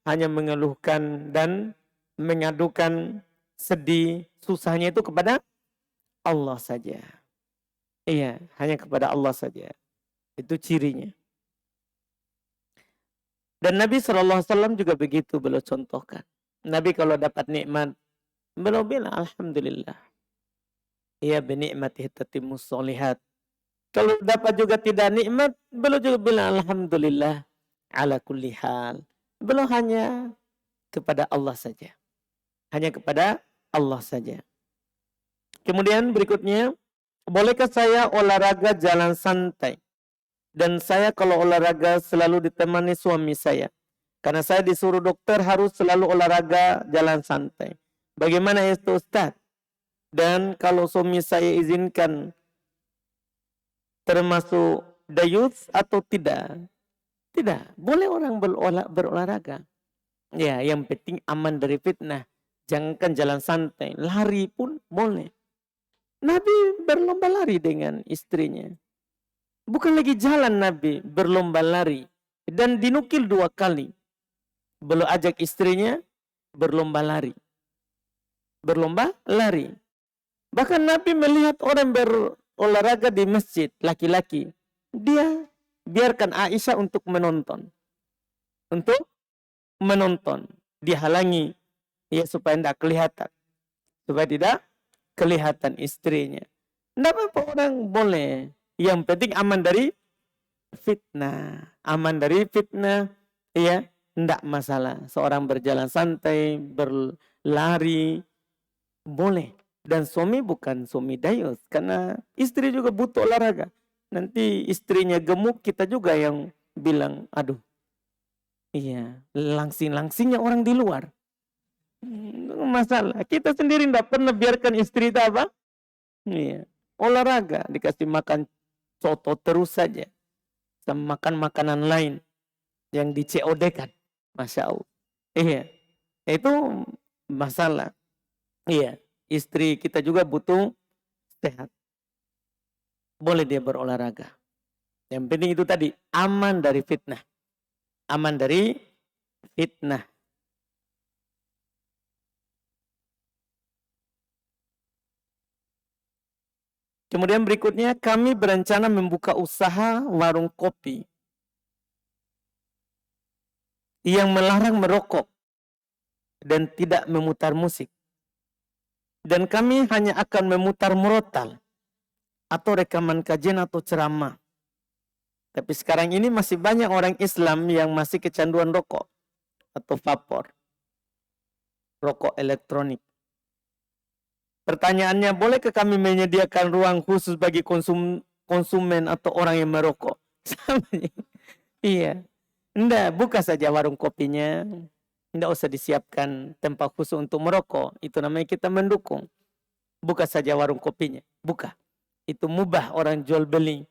hanya mengeluhkan dan mengadukan sedih, susahnya itu kepada Allah saja. Iya, hanya kepada Allah saja. Itu cirinya. Dan Nabi SAW juga begitu, beliau contohkan. Nabi kalau dapat nikmat, beliau bilang alhamdulillah. Iya, binikmatihi tatimmus sholihat. Kalau dapat juga tidak nikmat, beliau juga bilang alhamdulillah ala kulli hal. Beliau hanya kepada Allah saja. Hanya kepada Allah saja. Kemudian berikutnya, bolehkah saya olahraga jalan santai? Dan saya kalau olahraga selalu ditemani suami saya. Karena saya disuruh dokter harus selalu olahraga jalan santai. Bagaimana itu Ustaz? Dan kalau suami saya izinkan termasuk dayuth atau tidak? Tidak, boleh orang berolahraga. Ya, yang penting aman dari fitnah. Jangankan jalan santai, lari pun boleh. Nabi berlomba lari dengan istrinya. Bukan lagi jalan Nabi, berlomba lari. Dan dinukil 2 kali. Beliau ajak istrinya berlomba lari. Berlomba lari. Bahkan Nabi melihat orang berolahraga di masjid, laki-laki. Dia biarkan Aisyah untuk menonton. Untuk menonton. Dihalangi. Ya, supaya tidak kelihatan. Supaya tidak kelihatan istrinya. Tidak apa-apa, orang boleh. Yang penting aman dari fitnah. Aman dari fitnah. Ya, tidak masalah. Seorang berjalan santai, berlari. Boleh. Dan suami bukan suami dayus. Karena istri juga butuh olahraga. Nanti istrinya gemuk, kita juga yang bilang, aduh. Iya, langsing-langsingnya orang di luar. Masalah. Kita sendiri tidak pernah biarkan istri kita apa? Iya. Olahraga. Dikasih makan soto terus saja. Sama makan makanan lain. Yang di COD kan. Masya Allah. Iya. Itu masalah. Iya. Istri kita juga butuh sehat. Boleh dia berolahraga. Yang penting itu tadi. Aman dari fitnah. Aman dari fitnah. Kemudian berikutnya, kami berencana membuka usaha warung kopi. yang melarang merokok dan tidak memutar musik. Dan kami hanya akan memutar murotal atau rekaman kajian atau ceramah. Tapi sekarang ini masih banyak orang Islam yang masih kecanduan rokok atau vapor, rokok elektronik. Pertanyaannya, bolehkah kami menyediakan ruang khusus bagi konsumen atau orang yang merokok? Iya. Enggak, buka saja warung kopinya. Enggak usah disiapkan tempat khusus untuk merokok. Itu namanya kita mendukung. Buka saja warung kopinya. Buka. Itu mubah orang jual beli.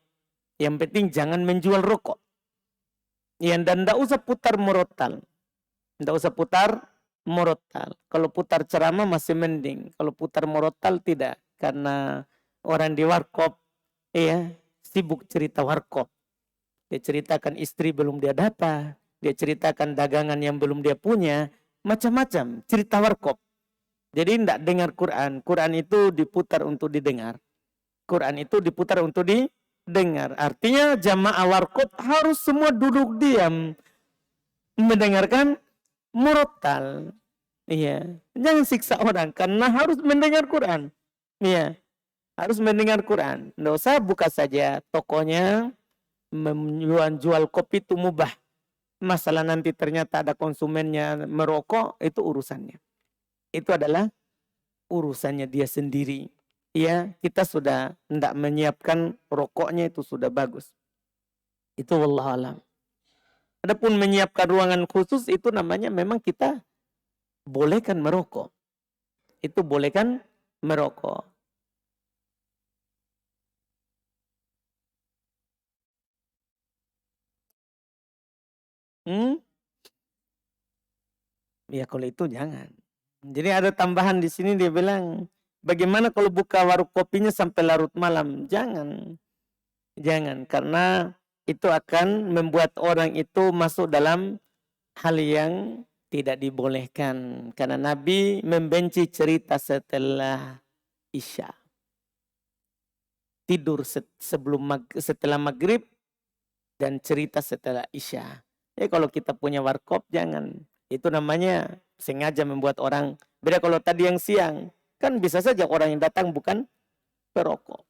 Yang penting jangan menjual rokok. Ya, dan enggak usah putar murotal. Enggak usah putar murotal. Kalau putar ceramah masih mending. Kalau putar murotal tidak. Karena orang di warkop ya sibuk cerita warkop. Dia ceritakan istri belum dia dapat. Dia ceritakan dagangan yang belum dia punya. Macam-macam. Cerita warkop. Jadi tidak dengar Quran. Quran itu diputar untuk didengar. Quran itu diputar untuk didengar. Artinya jamaah warkop harus semua duduk diam. Mendengarkan murotal. Iya. Jangan siksa orang. Karena harus mendengar Quran. Iya. Harus mendengar Quran. Tidak usah buka saja tokonya. Menjual kopi itu mubah. Masalah nanti ternyata ada konsumennya merokok, itu urusannya. Itu adalah urusannya dia sendiri. Ya, kita sudah tidak menyiapkan rokoknya, itu sudah bagus. Itu wallahu alam. Adapun menyiapkan ruangan khusus itu namanya memang kita bolehkan merokok. Itu bolehkan merokok. Ya kalau itu jangan. Jadi ada tambahan di sini dia bilang, bagaimana kalau buka warung kopinya sampai larut malam? Jangan. Jangan, karena itu akan membuat orang itu masuk dalam hal yang tidak dibolehkan. Karena Nabi membenci cerita setelah Isya. Tidur setelah maghrib dan cerita setelah Isya. Ya kalau kita punya warkop jangan. Itu namanya sengaja membuat orang. Beda kalau tadi yang siang. Kan bisa saja orang yang datang bukan perokok.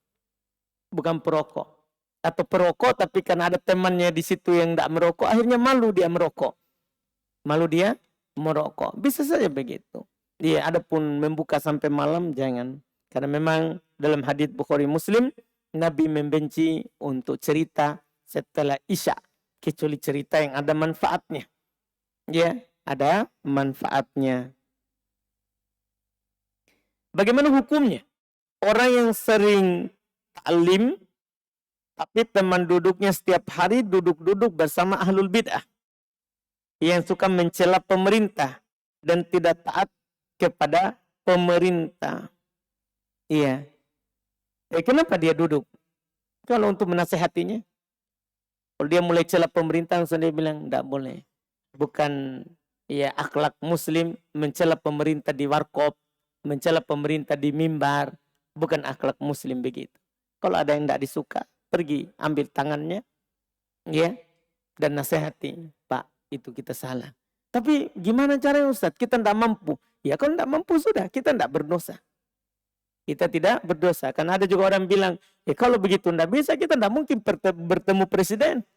Bukan perokok. Atau perokok tapi karena ada temannya di situ yang tidak merokok. Akhirnya malu dia merokok. Malu dia merokok. Bisa saja begitu. Dia adapun membuka sampai malam jangan. Karena memang dalam hadits Bukhari Muslim. Nabi membenci untuk cerita setelah Isya. Kecuali cerita yang ada manfaatnya. Ya, ada manfaatnya. Bagaimana hukumnya? Orang yang sering ta'lim, tapi teman duduknya setiap hari duduk-duduk bersama ahlul bid'ah. Yang suka mencela pemerintah dan tidak taat kepada pemerintah. Iya. Kenapa dia duduk? Kalau untuk menasehatinya. Kalau dia mulai cela pemerintah, langsung dia bilang, tidak boleh. Bukan ya akhlak muslim mencela pemerintah di warkop, mencela pemerintah di mimbar. Bukan akhlak muslim begitu. Kalau ada yang tidak disuka, pergi ambil tangannya, ya, dan nasihati. Pak, itu kita salah. Tapi gimana caranya Ustaz? Kita tidak mampu. Ya kalau tidak mampu sudah, kita tidak berdosa. Kita tidak berdosa. Karena ada juga orang bilang, kalau begitu tidak bisa, kita tidak mungkin bertemu presiden.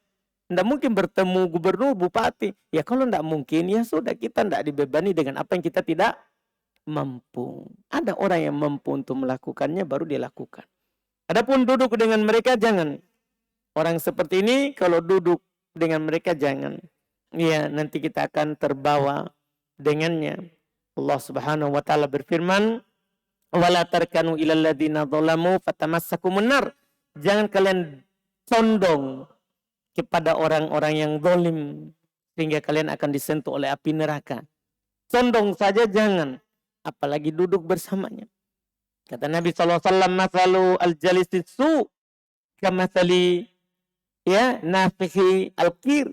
Tidak mungkin bertemu gubernur, bupati. Ya kalau tidak mungkin, ya sudah kita tidak dibebani dengan apa yang kita tidak mampu. Ada orang yang mampu untuk melakukannya, baru dia lakukan. Adapun duduk dengan mereka, jangan. Orang seperti ini, kalau duduk dengan mereka, jangan. Ya, nanti kita akan terbawa dengannya. Allah Subhanahu wa taala berfirman, wala tarkanu ilal ladzina dzalamu fatamassakumun nar. Jangan kalian condong kepada orang-orang yang zalim sehingga kalian akan disentuh oleh api neraka. Condong saja jangan, apalagi duduk bersamanya. Kata Nabi sallallahu alaihi wasallam, "Mathalu al-jalisi su kamathali ya nafihi al-qir."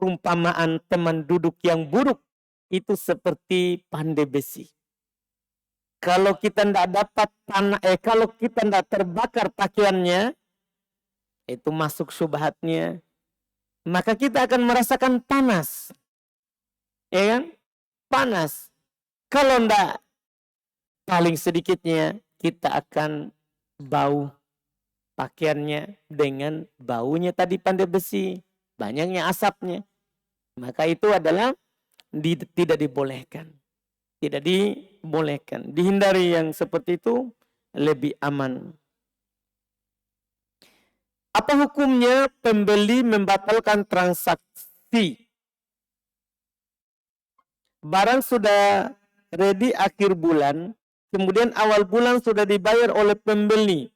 Perumpamaan teman duduk yang buruk itu seperti pandai besi. Kalau kita tidak dapat kalau kita tidak terbakar pakaiannya, itu masuk syubhatnya, maka kita akan merasakan panas. ya kan? Panas. Kalau enggak, paling sedikitnya kita akan bau pakaiannya dengan baunya tadi pandai besi, banyaknya asapnya. Maka itu adalah tidak dibolehkan. Tidak dibolehkan. Dihindari yang seperti itu lebih aman. Apa hukumnya pembeli membatalkan transaksi? Barang sudah ready akhir bulan, kemudian awal bulan sudah dibayar oleh pembeli.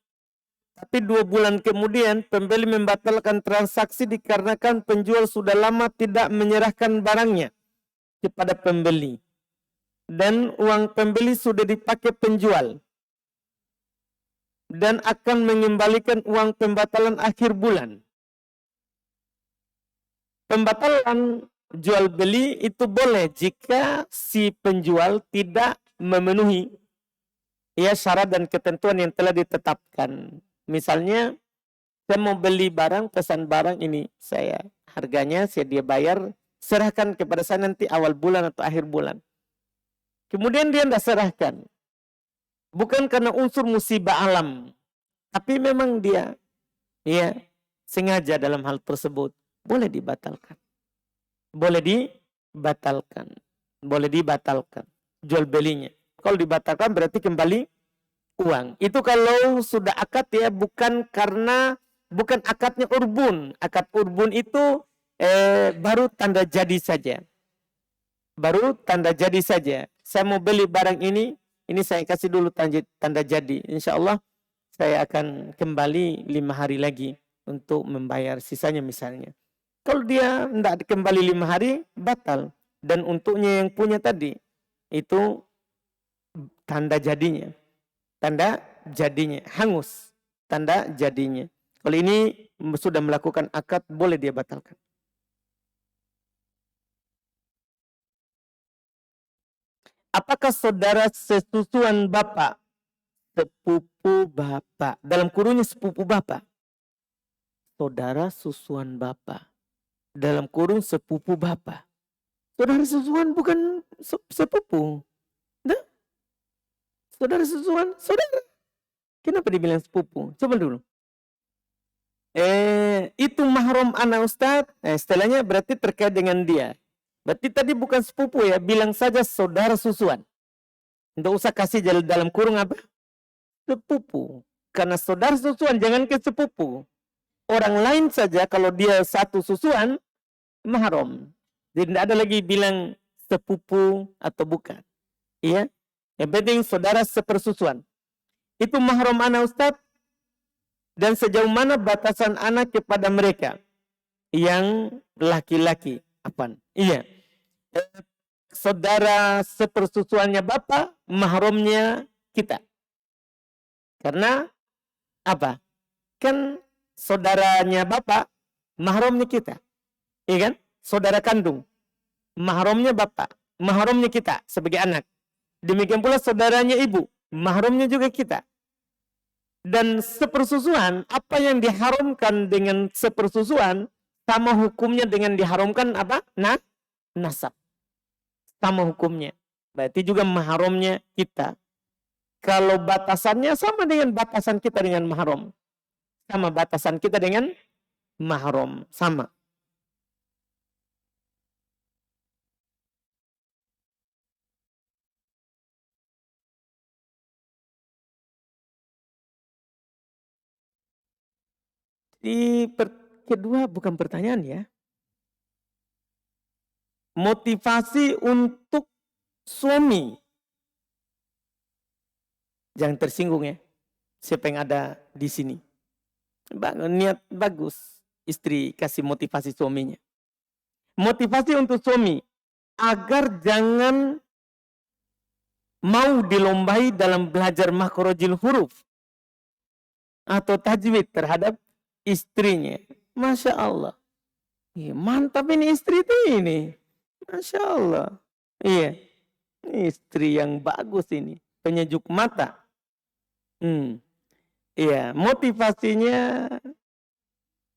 Tapi 2 bulan kemudian pembeli membatalkan transaksi dikarenakan penjual sudah lama tidak menyerahkan barangnya kepada pembeli. Dan uang pembeli sudah dipakai penjual. Dan akan mengembalikan uang pembatalan akhir bulan. Pembatalan jual beli itu boleh jika si penjual tidak memenuhi syarat dan ketentuan yang telah ditetapkan. Misalnya, saya mau beli barang, pesan barang ini, harganya saya dia bayar, serahkan kepada saya nanti awal bulan atau akhir bulan. Kemudian dia tidak serahkan. Bukan karena unsur musibah alam, tapi memang dia sengaja dalam hal tersebut. Boleh dibatalkan. Boleh dibatalkan. Boleh dibatalkan. Jual belinya. Kalau dibatalkan berarti kembali uang. Itu kalau sudah akad bukan akadnya urbun. Akad urbun itu baru tanda jadi saja. Baru tanda jadi saja. Saya mau beli barang ini saya kasih dulu tanda jadi. Insya Allah saya akan kembali 5 hari lagi untuk membayar sisanya misalnya. Kalau dia tidak kembali 5 hari, batal. Dan untuknya yang punya tadi, itu tanda jadinya. Tanda jadinya, hangus. Tanda jadinya. Kalau ini sudah melakukan akad, boleh dia batalkan. Apakah saudara sesusuan bapak, sepupu bapak, dalam kurungnya sepupu bapak, saudara susuan bapak, dalam kurung sepupu bapak, saudara susuan bukan sepupu, nah, saudara susuan, saudara, kenapa dibilang sepupu? Coba dulu. Itu mahram anak Ustadz, istilahnya berarti terkait dengan dia. Berarti tadi bukan sepupu bilang saja saudara susuan. Tidak usah kasih dalam kurung apa? Sepupu. Karena saudara susuan, jangan ke sepupu. Orang lain saja kalau dia satu susuan, mahram. Jadi tidak ada lagi bilang sepupu atau bukan. Iya. Yang penting saudara sepersusuan. Itu mahram anak Ustadz. Dan sejauh mana batasan anak kepada mereka yang laki-laki? Apaan? Iya. Saudara sepersusuannya bapak, mahramnya kita. Karena apa? Kan saudaranya bapak, mahramnya kita. Iya kan? Saudara kandung, mahramnya bapak, mahramnya kita sebagai anak. Demikian pula saudaranya ibu, mahramnya juga kita. Dan sepersusuan, apa yang diharamkan dengan sepersusuan, sama hukumnya dengan diharamkan apa? Nasab. Sama hukumnya. Berarti juga mahramnya kita. Kalau batasannya sama dengan batasan kita dengan mahram. Sama batasan kita dengan mahram. Sama. Kedua bukan pertanyaan ya. Motivasi untuk suami. Jangan tersinggung ya. Siapa yang ada di sini. Niat bagus. Istri kasih motivasi suaminya. Motivasi untuk suami. Agar jangan mau dilombai dalam belajar makhrajul huruf. Atau tajwid terhadap istrinya. Masya Allah. Mantap ini istri itu ini. Masya Allah. Iya. Istri yang bagus ini. Penyejuk mata. Iya. Motivasinya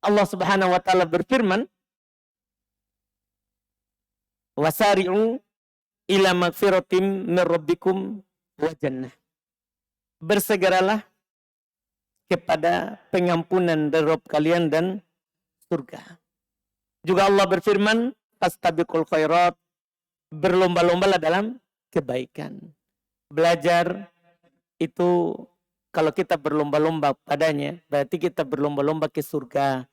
Allah Subhanahu wa Ta'ala berfirman. Wasari'u ila magfiratim min rabbikum wa jannah. Bersegeralah kepada pengampunan dari Rabb kalian dan surga. Juga Allah berfirman, fastabiqul khairat, berlomba-lombalah dalam kebaikan. Belajar itu kalau kita berlomba-lomba padanya, berarti kita berlomba-lomba ke surga.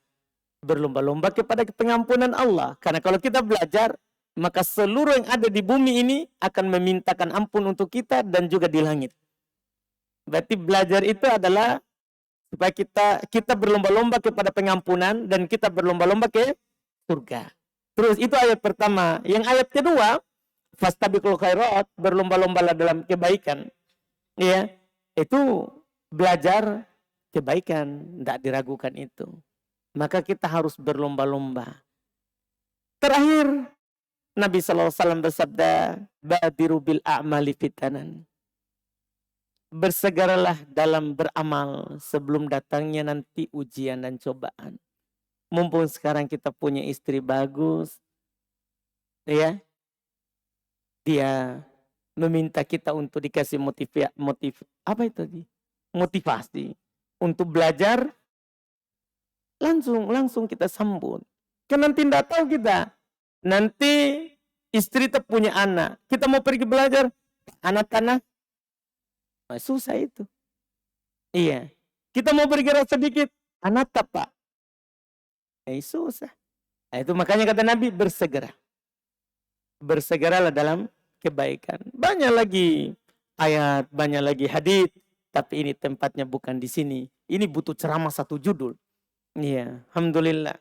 Berlomba-lomba kepada pengampunan Allah. Karena kalau kita belajar, maka seluruh yang ada di bumi ini akan memintakan ampun untuk kita dan juga di langit. Berarti belajar itu adalah supaya kita berlomba-lomba kepada pengampunan dan kita berlomba-lomba ke surga. Terus itu ayat pertama. Yang ayat kedua, fastabiqul khairat, berlomba-lombalah dalam kebaikan. Ya, itu belajar kebaikan, tidak diragukan itu. Maka kita harus berlomba-lomba. Terakhir, Nabi SAW bersabda, badiru bil a'mali fitanan. Bersegeralah dalam beramal sebelum datangnya nanti ujian dan cobaan. Mumpung sekarang kita punya istri bagus, ya, dia meminta kita untuk dikasih motivasi untuk belajar, langsung kita sambut. Kan nanti tidak tahu kita. Nanti istri tak punya anak. Kita mau pergi belajar, anak tanah. Susah itu. Iya. Kita mau bergerak sedikit, anak tak pak. Susah. Nah, itu makanya kata Nabi, bersegera. Bersegeralah dalam kebaikan. Banyak lagi ayat, banyak lagi hadits, tapi ini tempatnya bukan di sini. Ini butuh ceramah satu judul. Iya, alhamdulillah.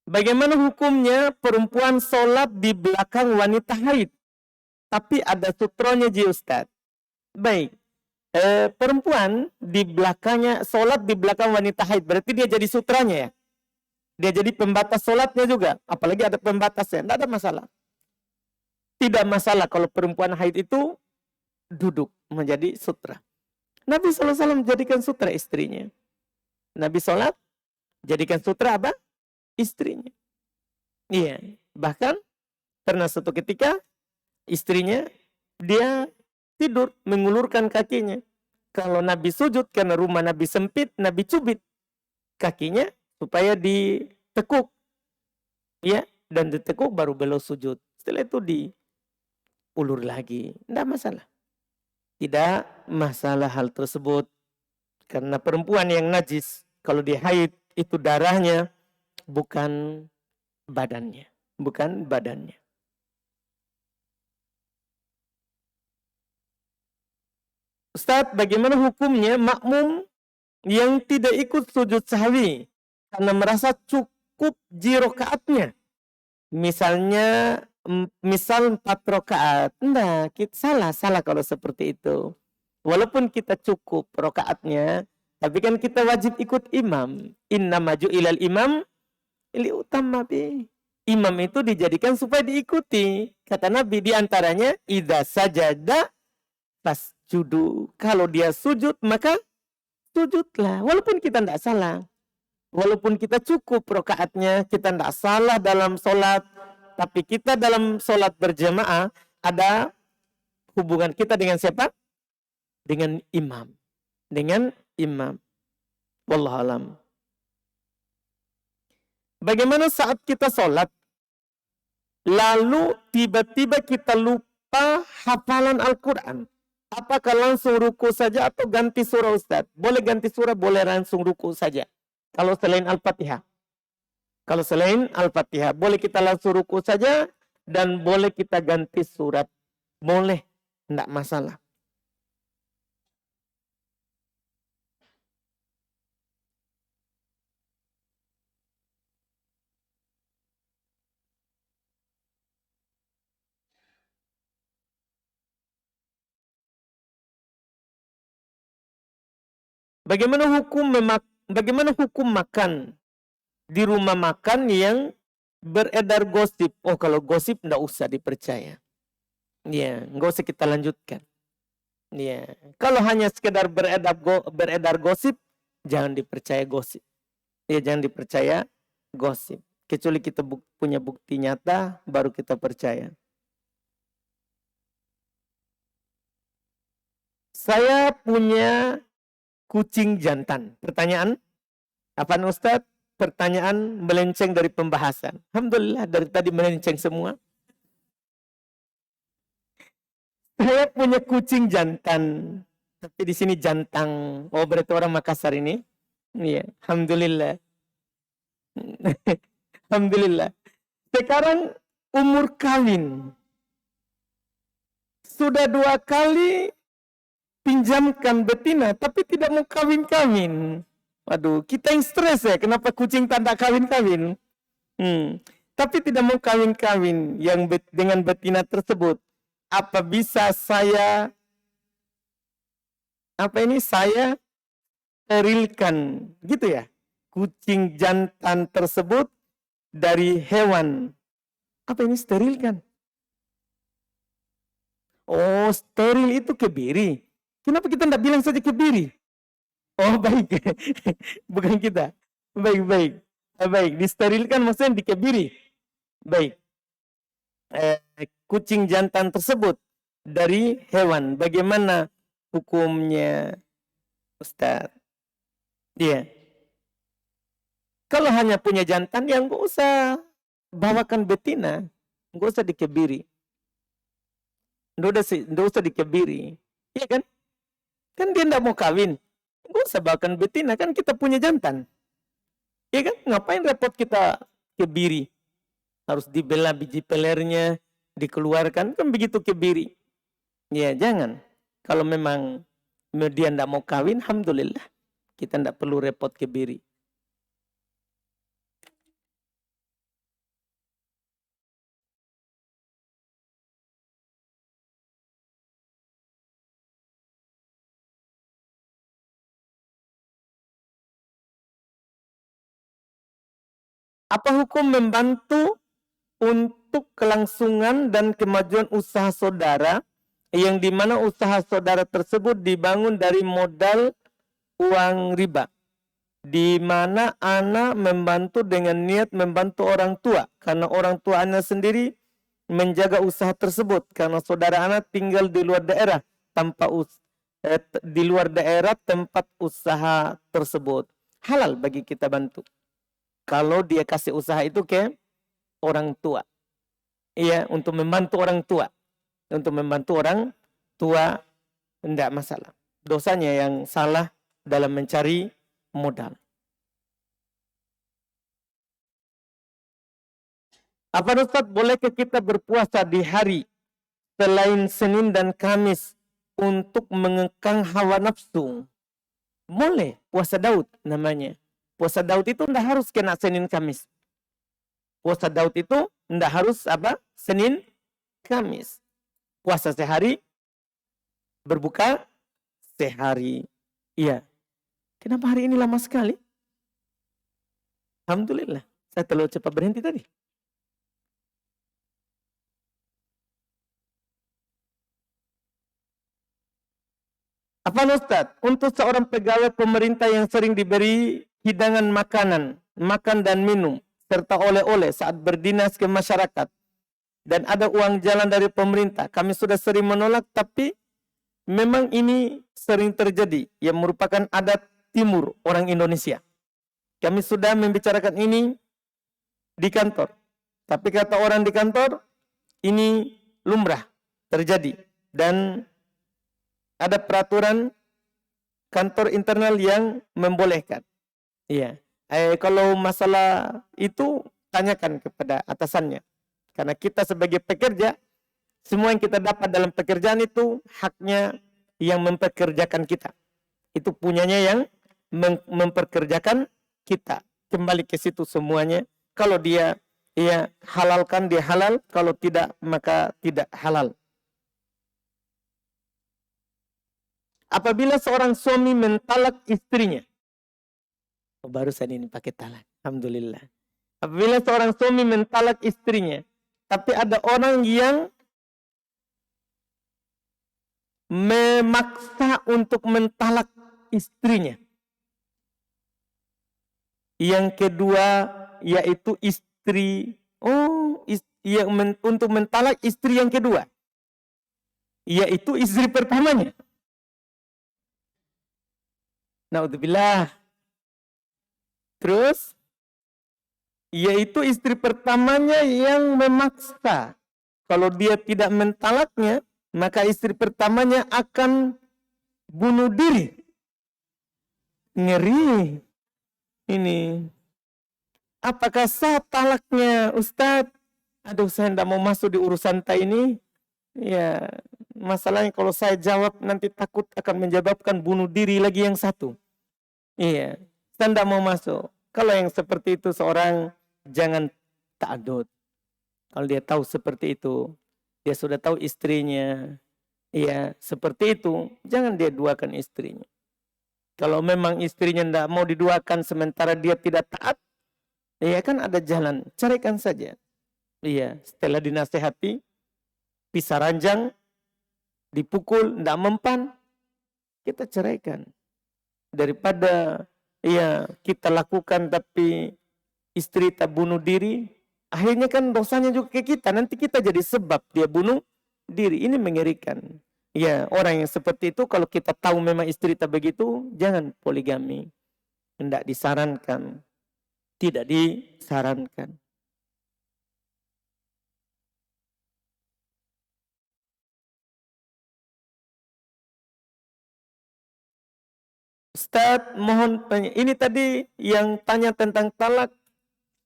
Bagaimana hukumnya perempuan sholat di belakang wanita haid? Tapi ada sutronya ji Ustaz. Baik. Perempuan di belakangnya sholat di belakang wanita haid. Berarti dia jadi sutranya ya. Dia jadi pembatas sholatnya juga. Apalagi ada pembatasnya. Tidak ada masalah. Tidak masalah kalau perempuan haid itu duduk menjadi sutra. Nabi SAW jadikan sutra istrinya. Nabi sholat jadikan sutra apa? Istrinya. Iya. Bahkan pernah suatu ketika istrinya dia tidur mengulurkan kakinya. Kalau Nabi sujud karena rumah Nabi sempit, Nabi cubit kakinya supaya ditekuk. Ya, dan ditekuk baru beliau sujud. Setelah itu diulur lagi. Tidak masalah. Tidak masalah hal tersebut. Karena perempuan yang najis, kalau dia haid, itu darahnya, bukan badannya. Bukan badannya. Ustaz, bagaimana hukumnya makmum yang tidak ikut sujud sahwi karena merasa cukup rakaatnya? Misalnya, misal 4 rakaat. Enggak, salah kalau seperti itu. Walaupun kita cukup rakaatnya, tapi kan kita wajib ikut imam. Inna maju ilal imam ili utama bi. Imam itu dijadikan supaya diikuti. Kata Nabi diantaranya, idza sajada fasjudu. Kalau dia sujud, maka sujudlah. Walaupun kita tidak salah. Walaupun kita cukup rakaatnya, kita tidak salah dalam sholat. Tapi kita dalam sholat berjamaah, ada hubungan kita dengan siapa? Dengan imam. Dengan imam. Wallahualam. Bagaimana saat kita sholat, lalu tiba-tiba kita lupa hafalan Al-Quran? Apakah langsung ruku saja atau ganti surah Ustaz? Boleh ganti surah, boleh langsung ruku saja. Kalau selain Al-Fatihah. Kalau selain Al-Fatihah. Boleh kita langsung ruku saja. Dan boleh kita ganti surat. Boleh. Tidak masalah. Bagaimana hukum makan di rumah makan yang beredar gosip? Oh, kalau gosip enggak usah dipercaya. Ya, enggak usah kita lanjutkan. Ya, kalau hanya sekedar beredar gosip, jangan dipercaya gosip. Ya, jangan dipercaya gosip. Kecuali kita punya bukti nyata, baru kita percaya. Saya punya kucing jantan. Pertanyaan? Apaan Ustadz? Pertanyaan melenceng dari pembahasan. Alhamdulillah dari tadi melenceng semua. Saya punya kucing jantan. Tapi di sini jantang. Oh berarti orang Makassar ini. Iya, alhamdulillah. Alhamdulillah. Sekarang umur kawin. Sudah 2 kali pinjamkan betina, tapi tidak mau kawin-kawin. Waduh, kita yang stres ya, kenapa kucing tanda kawin-kawin? Tapi tidak mau kawin-kawin yang dengan betina tersebut. Apa bisa saya sterilkan gitu ya kucing jantan tersebut dari hewan? Apa ini sterilkan? Oh, steril itu kebiri. Kenapa kita tidak bilang saja kebiri? Oh, baik. Bukan kita. Baik. Baik, disterilkan maksudnya dikebiri. Baik. Kucing jantan tersebut dari hewan. Bagaimana hukumnya, Ustaz? Iya. Kalau hanya punya jantan, ya nggak usah bawakan betina. Nggak usah dikebiri. Nggak usah dikebiri. Iya kan? Kan dia nggak mau kawin. Nggak usah bawakan betina. Kan kita punya jantan. Iya kan? Ngapain repot kita kebiri? Harus dibelah biji pelernya, dikeluarkan. Kan begitu kebiri. Ya jangan. Kalau memang dia nggak mau kawin, alhamdulillah. Kita nggak perlu repot kebiri. Apa hukum membantu untuk kelangsungan dan kemajuan usaha saudara yang dimana usaha saudara tersebut dibangun dari modal uang riba, di mana anak membantu dengan niat membantu orang tua karena orang tua anak sendiri menjaga usaha tersebut karena saudara anak tinggal di luar daerah di luar daerah tempat usaha tersebut. Halal bagi kita bantu kalau dia kasih usaha itu ke orang tua. Iya, untuk membantu orang tua. Untuk membantu orang tua tidak masalah. Dosanya yang salah dalam mencari modal. Apa Ustaz, bolehkah kita berpuasa di hari selain Senin dan Kamis untuk mengekang hawa nafsu? Boleh, puasa Daud namanya. Puasa Daud itu tidak harus kena Senin Kamis. Puasa Daud itu tidak harus Senin Kamis. Puasa sehari, berbuka sehari. Iya. Kenapa hari ini lama sekali? Alhamdulillah. Saya terlalu cepat berhenti tadi. Apa Ustaz? Untuk seorang pegawai pemerintah yang sering diberi hidangan makanan, makan dan minum, serta oleh-oleh saat berdinas ke masyarakat, dan ada uang jalan dari pemerintah. Kami sudah sering menolak, tapi memang ini sering terjadi, yang merupakan adat timur orang Indonesia. Kami sudah membicarakan ini di kantor. Tapi kata orang di kantor, ini lumrah terjadi. Dan ada peraturan kantor internal yang membolehkan. Iya. Kalau masalah itu tanyakan kepada atasannya. Karena kita sebagai pekerja, semua yang kita dapat dalam pekerjaan itu haknya yang mempekerjakan kita. Itu punyanya yang memperkerjakan kita. Kembali ke situ semuanya. Kalau dia halalkan, dia halal. Kalau tidak, maka tidak halal. Apabila seorang suami mentalak istrinya. Barusan ini pakai talak. Alhamdulillah. Apabila seorang suami mentalak istrinya. Tapi ada orang yang memaksa untuk mentalak istrinya. Yang kedua, yaitu istri. Untuk mentalak istri yang kedua, yaitu istri pertamanya. Naudzubillah. Terus, yaitu istri pertamanya yang memaksa. Kalau dia tidak mentalaknya, maka istri pertamanya akan bunuh diri. Ngeri. Ini. Apakah sah talaknya, Ustadz? Aduh, saya tidak mau masuk di urusan ini. Ya, masalahnya kalau saya jawab nanti takut akan menyebabkan bunuh diri lagi yang satu. Iya, saya tidak mau masuk. Kalau yang seperti itu seorang jangan ta'adud. Kalau dia tahu seperti itu, dia sudah tahu istrinya, iya seperti itu, jangan dia duakan istrinya. Kalau memang istrinya tidak mau diduakan sementara dia tidak taat, iya kan ada jalan, carikan saja. Iya, setelah dinasehati, pisah ranjang, dipukul, tidak mempan, kita ceraikan. Daripada ya kita lakukan tapi istri tak bunuh diri, akhirnya kan dosanya juga ke kita. Nanti kita jadi sebab dia bunuh diri. Ini mengerikan. Ya, orang yang seperti itu kalau kita tahu memang istri tak begitu, jangan poligami. Tidak disarankan. Tidak disarankan. Ustaz, mohon tanya. Ini tadi yang tanya tentang talak,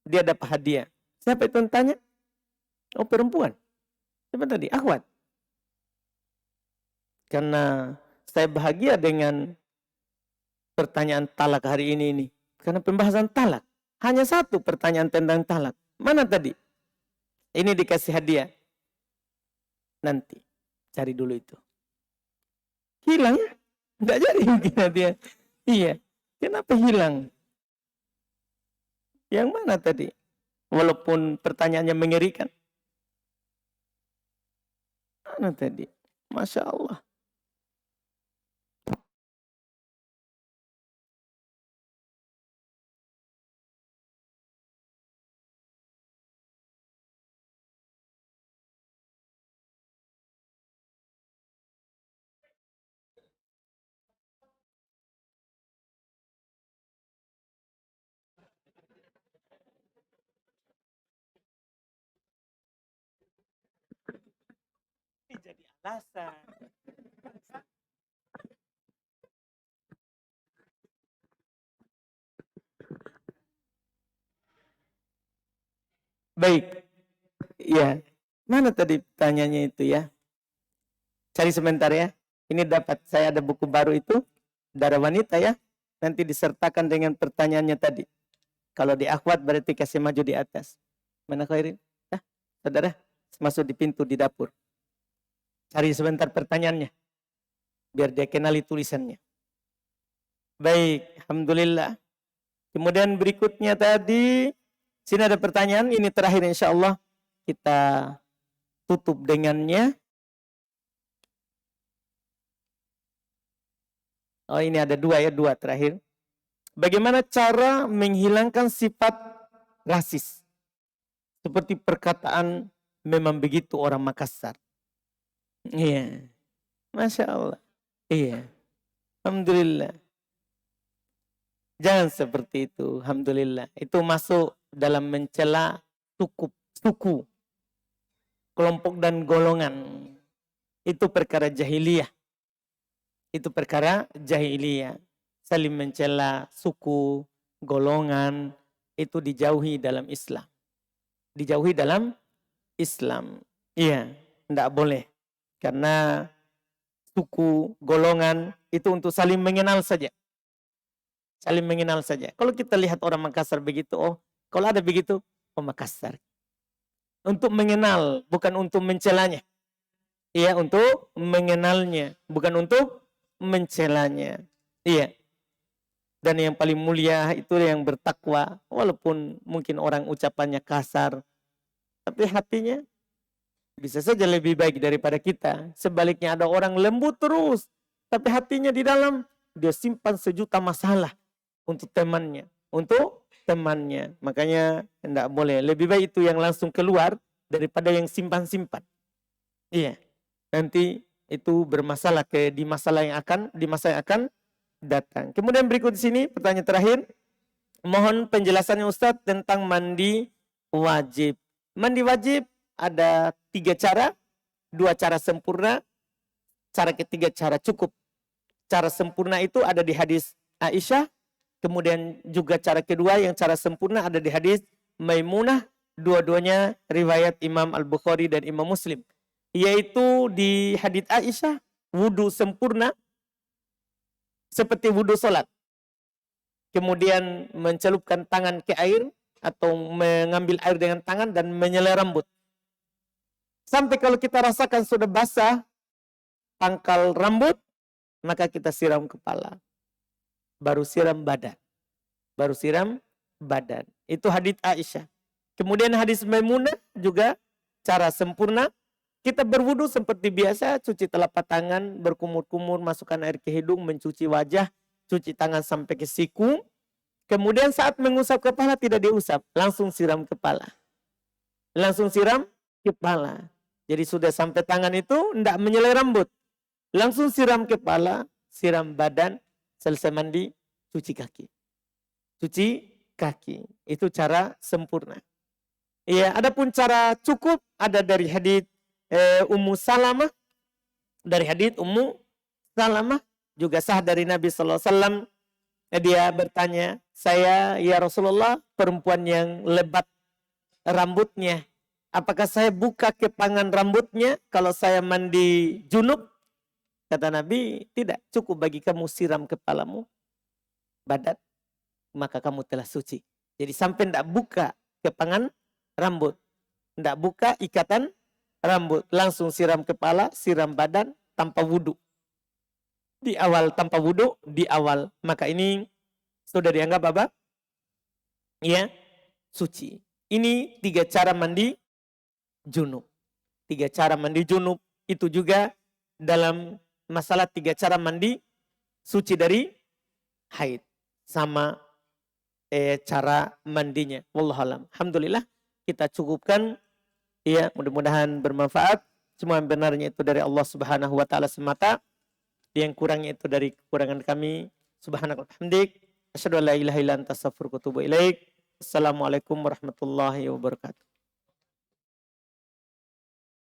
dia dapat hadiah. Siapa itu yang tanya? Oh, perempuan. Siapa tadi? Akhwat. Karena saya bahagia dengan pertanyaan talak hari ini. Karena pembahasan talak. Hanya satu pertanyaan tentang talak. Mana tadi? Ini dikasih hadiah. Nanti. Cari dulu itu. Hilang ya? Nggak jadi mungkin hadiah. Iya. Kenapa hilang? Yang mana tadi? Walaupun pertanyaannya mengerikan. Mana tadi? Masya Allah. Ini jadi alasan. Baik. Ya. Mana tadi pertanyaannya itu ya? Cari sebentar ya. Ini dapat. Saya ada buku baru itu. Darah wanita ya. Nanti disertakan dengan pertanyaannya tadi. Kalau di akhwat berarti kasih maju di atas. Mana Khairin? Nah, saudara. Masuk di pintu di dapur. Cari sebentar pertanyaannya. Biar dia kenali tulisannya. Baik. Alhamdulillah. Kemudian berikutnya tadi. Sini ada pertanyaan. Ini terakhir insya Allah. Kita tutup dengannya. Oh ini ada dua ya. Dua terakhir. Bagaimana cara menghilangkan sifat rasis? Seperti perkataan memang begitu orang Makassar. Iya. Masya Allah. Iya. Alhamdulillah. Jangan seperti itu. Alhamdulillah. Itu masuk dalam mencela suku. Kelompok dan golongan. Itu perkara jahiliyah. Itu perkara jahiliyah. Saling mencela suku, golongan. Itu dijauhi dalam Islam. Dijauhi dalam Islam. Iya, tidak boleh. Karena suku, golongan, itu untuk saling mengenal saja. Saling mengenal saja. Kalau kita lihat orang Makassar begitu, oh, kalau ada begitu, oh Makassar. Untuk mengenal, bukan untuk mencelanya. Iya, untuk mengenalnya, bukan untuk mencelanya. Iya. Dan yang paling mulia itu yang bertakwa. Walaupun mungkin orang ucapannya kasar. Tapi hatinya bisa saja lebih baik daripada kita. Sebaliknya ada orang lembut terus. Tapi hatinya di dalam dia simpan sejuta masalah untuk temannya. Untuk temannya. Makanya tidak boleh. Lebih baik itu yang langsung keluar daripada yang simpan-simpan. Iya. Nanti itu bermasalah di masa yang akan datang. Kemudian berikut di sini pertanyaan terakhir. Mohon penjelasannya Ustadz tentang mandi wajib. Mandi wajib ada 3 cara. 2 cara sempurna. Cara ketiga cara cukup. Cara sempurna itu ada di hadis Aisyah. Kemudian juga cara kedua yang cara sempurna ada di hadis Maimunah. Dua-duanya riwayat Imam Al-Bukhari dan Imam Muslim. Yaitu di hadis Aisyah, wudu sempurna seperti wudu sholat. Kemudian mencelupkan tangan ke air atau mengambil air dengan tangan dan menyelai rambut. Sampai kalau kita rasakan sudah basah pangkal rambut, maka kita siram kepala. Baru siram badan. Baru siram badan. Itu hadits Aisyah. Kemudian hadis Maimunah juga cara sempurna. Kita berwudu seperti biasa, cuci telapak tangan, berkumur-kumur, masukkan air ke hidung, mencuci wajah, cuci tangan sampai ke siku. Kemudian saat mengusap kepala tidak diusap, langsung siram kepala. Langsung siram kepala. Jadi sudah sampai tangan itu tidak menyelai rambut. Langsung siram kepala, siram badan, selesai mandi, cuci kaki. Cuci kaki. Itu cara sempurna. Iya, adapun cara cukup ada dari hadits Ummu Salamah. Dari hadits Ummu Salamah juga sah dari Nabi sallallahu alaihi wasallam. Dia bertanya, "Saya ya Rasulullah perempuan yang lebat rambutnya. Apakah saya buka kepangan rambutnya kalau saya mandi junub?" Kata Nabi, "Tidak, cukup bagi kamu siram kepalamu, badan, maka kamu telah suci." Jadi sampai tidak buka kepangan rambut. Tidak buka ikatan rambut. Langsung siram kepala, siram badan tanpa wudu. Di awal tanpa wudu, di awal. Maka ini sudah dianggap apa? Ya, suci. Ini 3 cara mandi junub. 3 cara mandi junub. Itu juga dalam masalah 3 cara mandi suci dari haid. Sama cara mandinya. Wallahualam. Alhamdulillah kita cukupkan. Ya, mudah-mudahan bermanfaat. Semua yang benarnya itu dari Allah Subhanahu wa taala semata. Yang kurangnya itu dari kekurangan kami. Subhanakallahumma wa bihamdik, asyhadu an la ilaha illa anta astaghfiruka wa atubu ilaik. Assalamualaikum warahmatullahi wabarakatuh.